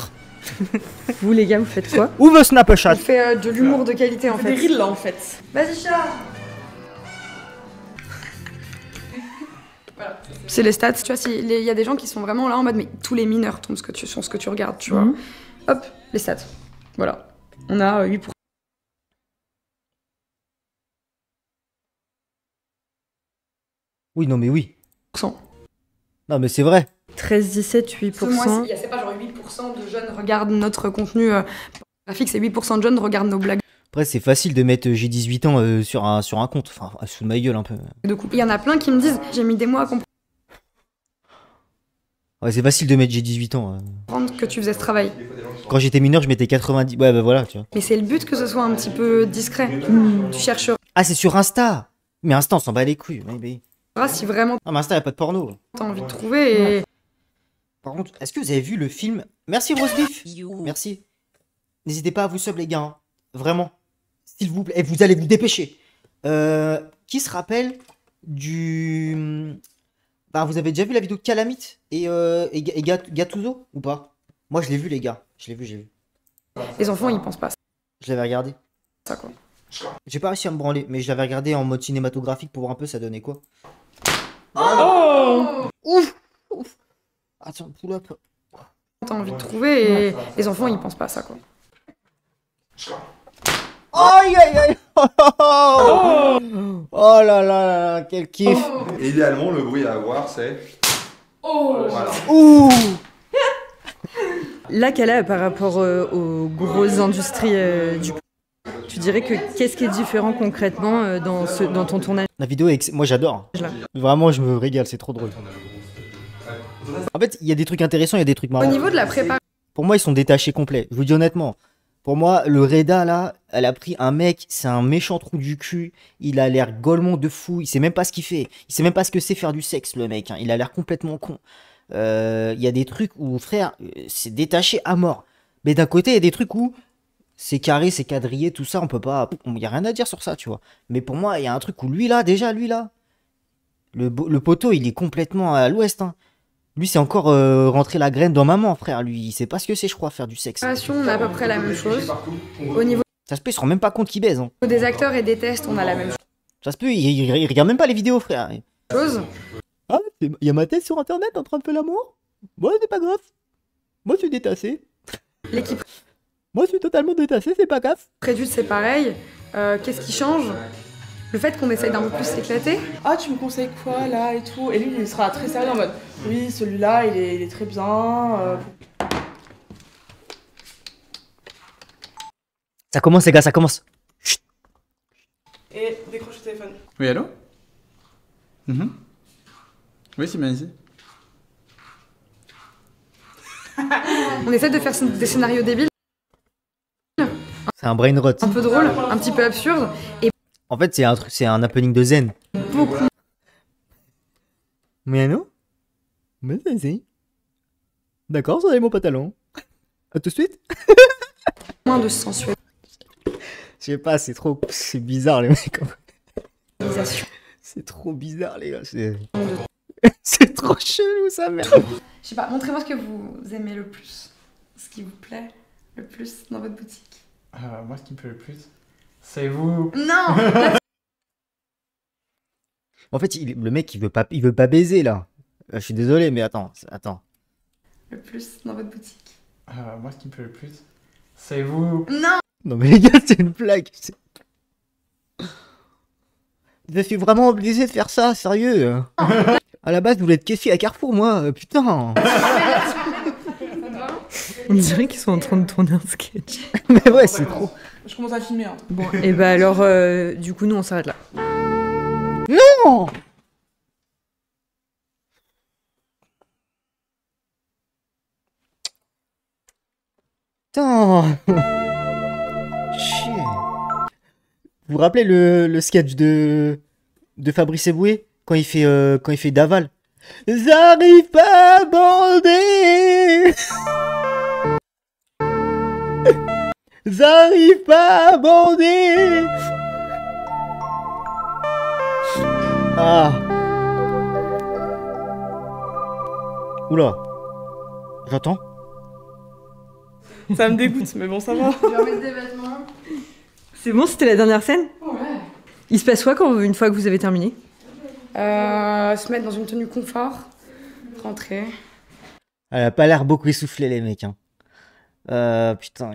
Vous les gars, vous faites quoi? Ouvre Snapchat. On fait de l'humour de qualité en fait. Des reels là en fait. Vas-y chat. C'est les stats, tu vois, il y a des gens qui sont vraiment là en mode mais tous les mineurs tombent sur ce que tu regardes, tu vois. Hop, les stats. Voilà. On a 8%. Oui, non mais oui. Non mais c'est vrai. 13, 17, 8%. C'est pas genre 8% de jeunes regardent notre contenu graphique, c'est 8% de jeunes regardent nos blagues. Après, c'est facile de mettre j'ai 18 ans sur un compte. Enfin, sous ma gueule un peu. De couple. Il y en a plein qui me disent j'ai mis des mois à comprendre Ouais, c'est facile de mettre j'ai 18 ans. que tu faisais ce travail. Quand j'étais mineur, je mettais 90. Ouais, bah voilà, tu vois. Mais c'est le but que ce soit un petit peu discret. Tu cherches Ah, c'est sur Insta. Mais Insta, on s'en bat les couilles. Mais... si vraiment Non, mais Insta, y a pas de porno. t'as envie de trouver et... Par contre, est-ce que vous avez vu le film... Merci Rosebif. Merci. N'hésitez pas à vous sub les gars. Hein. Vraiment. S'il vous plaît. Et vous allez vous dépêcher. Qui se rappelle du... Bah, vous avez déjà vu la vidéo de Calamite et Gattuso ou pas? Moi, je l'ai vu, les gars. J'ai vu. Les enfants, ils pensent pas ça. Je l'avais regardé. Ça, quoi. J'ai pas réussi à me branler, mais je l'avais regardé en mode cinématographique pour voir un peu ça donnait quoi. Oh Ouf. Attends, pull up. T'as envie de trouver et les enfants, ils pensent pas ça, quoi. Aïe aïe aïe. Oh là là, quel kiff. Et idéalement, le bruit à avoir, c'est... Voilà. Ouh. Là, Kala, par rapport aux grosses industries tu dirais que qu'est-ce qui est différent concrètement dans ton tournage? La vidéo est moi j'adore. Vraiment, je me régale, c'est trop drôle. En fait, il y a des trucs intéressants, il y a des trucs marrants. Au niveau de la prépa... Pour moi, ils sont détachés complets. Je vous dis honnêtement. Pour moi, le Reda, là, elle a pris un mec, c'est un méchant trou du cul. Il a l'air golemon de fou. Il sait même pas ce qu'il fait. Il sait même pas ce que c'est faire du sexe, le mec. Hein. Il a l'air complètement con. Il y a des trucs où, frère, c'est détaché à mort. Mais d'un côté, il y a des trucs où c'est carré, c'est quadrillé, tout ça, on peut pas... Il y a rien à dire sur ça, tu vois. Mais pour moi, il y a un truc où lui, là, le poteau, il est complètement à l'ouest, hein. Lui, c'est encore rentrer la graine dans maman, frère. Lui, il sait pas ce que c'est, je crois, faire du sexe. On a à peu près la même chose. Au niveau Ça se peut, il se rend même pas compte qu'il baise. Hein. des acteurs et des tests, on a la même Ça se peut, il regarde même pas les vidéos, frère. chose. Ah, il y a ma tête sur internet en train de faire l'amour? Moi, c'est pas grave. Moi, je suis détaché. L'équipe Moi, je suis totalement détaché, c'est pas grave. réduite, c'est pareil. Qu'est-ce qui change? Le fait qu'on essaye d'un peu plus s'éclater. Ah, tu me conseilles quoi là et tout? Et lui, il sera très sérieux en mode oui, celui-là, il est très bien. Ça commence, les gars, ça commence. Chut. Et décroche le téléphone. Oui, allô? Oui, c'est bien ici. On essaie de faire des scénarios débiles. C'est un brain rot. Un peu drôle, un petit peu absurde. Et En fait, c'est un happening de zen. beaucoup Mais non? Mais si. D'accord, j'enlève mon pantalon. À tout de suite. moins de sensualisation. Je sais pas, c'est bizarre les mecs. C'est trop bizarre les gars. C'est trop chelou ça, merde. Je sais pas, montrez-moi ce que vous aimez le plus. Ce qui vous plaît le plus dans votre boutique. Moi, ce qui me plaît le plus, c'est vous. Non. En fait, le mec, il veut pas baiser là. Je suis désolé, mais attends. Le plus dans votre boutique. Moi, ce qui me plaît le plus, c'est vous. Non. Non mais les gars, c'est une blague. Je suis vraiment obligé de faire ça, sérieux. À la base, je voulais être caissier à Carrefour, moi. Putain. On dirait qu'ils sont en train de tourner un sketch. Mais ouais, c'est trop. Je commence à filmer. Hein. Bon, et bah alors, du coup, nous, on s'arrête là. Non. Putain. Chier. Vous vous rappelez le sketch de Fabrice Eboué quand il fait Daval? J'arrive pas à bander. J'arrive pas à bander. Ah. Oula. J'attends. Ça me dégoûte, mais bon, ça va. Je vais remettre des vêtements. C'est bon, c'était la dernière scène? Ouais. Il se passe quoi quand, une fois que vous avez terminé? Se mettre dans une tenue confort, rentrer. Elle a pas l'air beaucoup essoufflée, les mecs. Hein. Putain.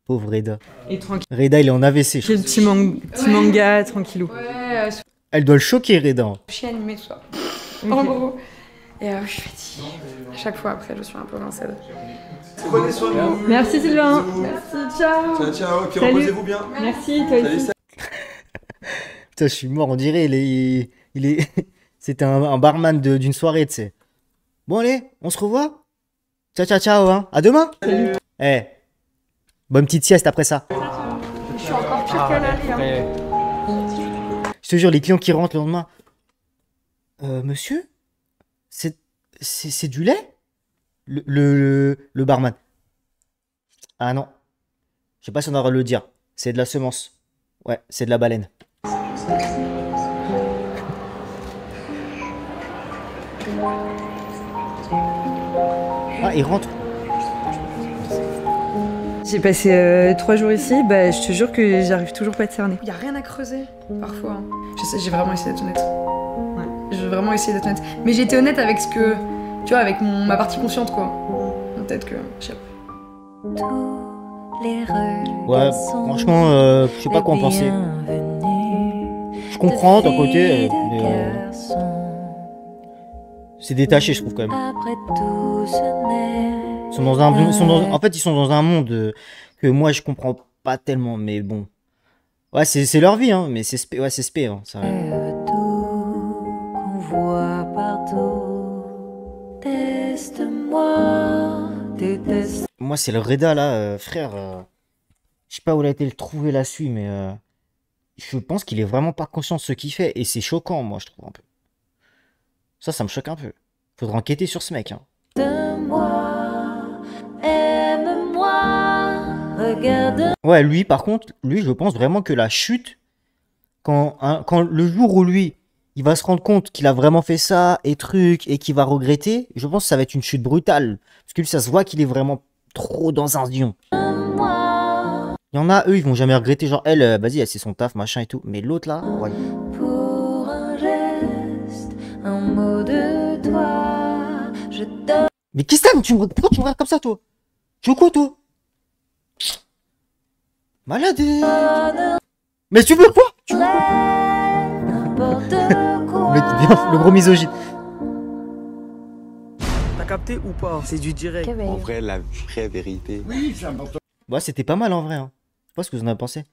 Pauvre Reda. Et tranquille. Reda, il est en AVC. J'ai le petit manga, tranquillou. Ouais, Elle doit le choquer, Reda. chien animé, tout ça. Ok. En gros. Et je suis fatiguée. À chaque fois après, je suis un peu rincée. Prenez soin de vous. Merci Sylvain. Merci, ciao. Ciao, ciao. Et puis Salut. reposez-vous bien. Merci, toi aussi. Putain, je suis mort, on dirait, il est... C'était un barman d'une soirée, tu sais. Bon, allez, on se revoit. Ciao, ciao, ciao, hein. À demain. Salut. Eh, bonne petite sieste après ça. Je suis encore pire qu'à l'aller. Hein. Je te jure, les clients qui rentrent le lendemain. Monsieur, c'est du lait? Le barman. Ah non. Je sais pas si on a le droit de le dire. C'est de la semence. Ouais, c'est de la baleine. Ah, il rentre. J'ai passé 3 jours ici, bah je te jure que j'arrive toujours pas à te cerner. Il y a rien à creuser, parfois. Hein. Je sais, j'ai vraiment essayé d'être honnête. Ouais. J'ai vraiment essayé d'être honnête. Mais j'ai été honnête avec ce que... Tu vois, avec ma partie consciente, quoi. Peut-être que... Je sais pas. Ouais, franchement, je sais pas quoi en penser. Je comprends d'un côté, mais c'est détaché, je trouve quand même. Ils sont dans un, en fait, ils sont dans un monde que moi je comprends pas tellement, mais bon. Ouais, c'est leur vie, hein, mais c'est spé, ouais, c'est spé, hein, ça. Moi, c'est le Reda là, frère. Je sais pas où il a été le trouver la suite, mais je pense qu'il est vraiment pas conscient de ce qu'il fait et c'est choquant, moi, je trouve un peu. Ça me choque un peu. Faudra enquêter sur ce mec. Hein. Ouais, lui, par contre, lui, je pense vraiment que la chute, quand le jour où lui, il va se rendre compte qu'il a vraiment fait ça et truc et qu'il va regretter, je pense que ça va être une chute brutale. Parce que lui, ça se voit qu'il est vraiment trop dans un lion. Il y en a, eux, ils vont jamais regretter. Genre, elle, vas-y, elle, c'est son taf, machin et tout. Mais l'autre, là, ouais. Pour un geste, un mot de toi, je donne. Mais qu'est-ce que t'as? Pourquoi tu me regardes comme ça, toi? Tu veux quoi, toi? Malade. Mais tu veux quoi? Tu veux quoi? Mec, bien, le gros misogyne. T'as capté ou pas? C'est du direct. En vrai, la vraie vérité. Oui, c'est important. Bah, c'était pas mal en vrai. Hein. Je sais pas ce que vous en avez pensé.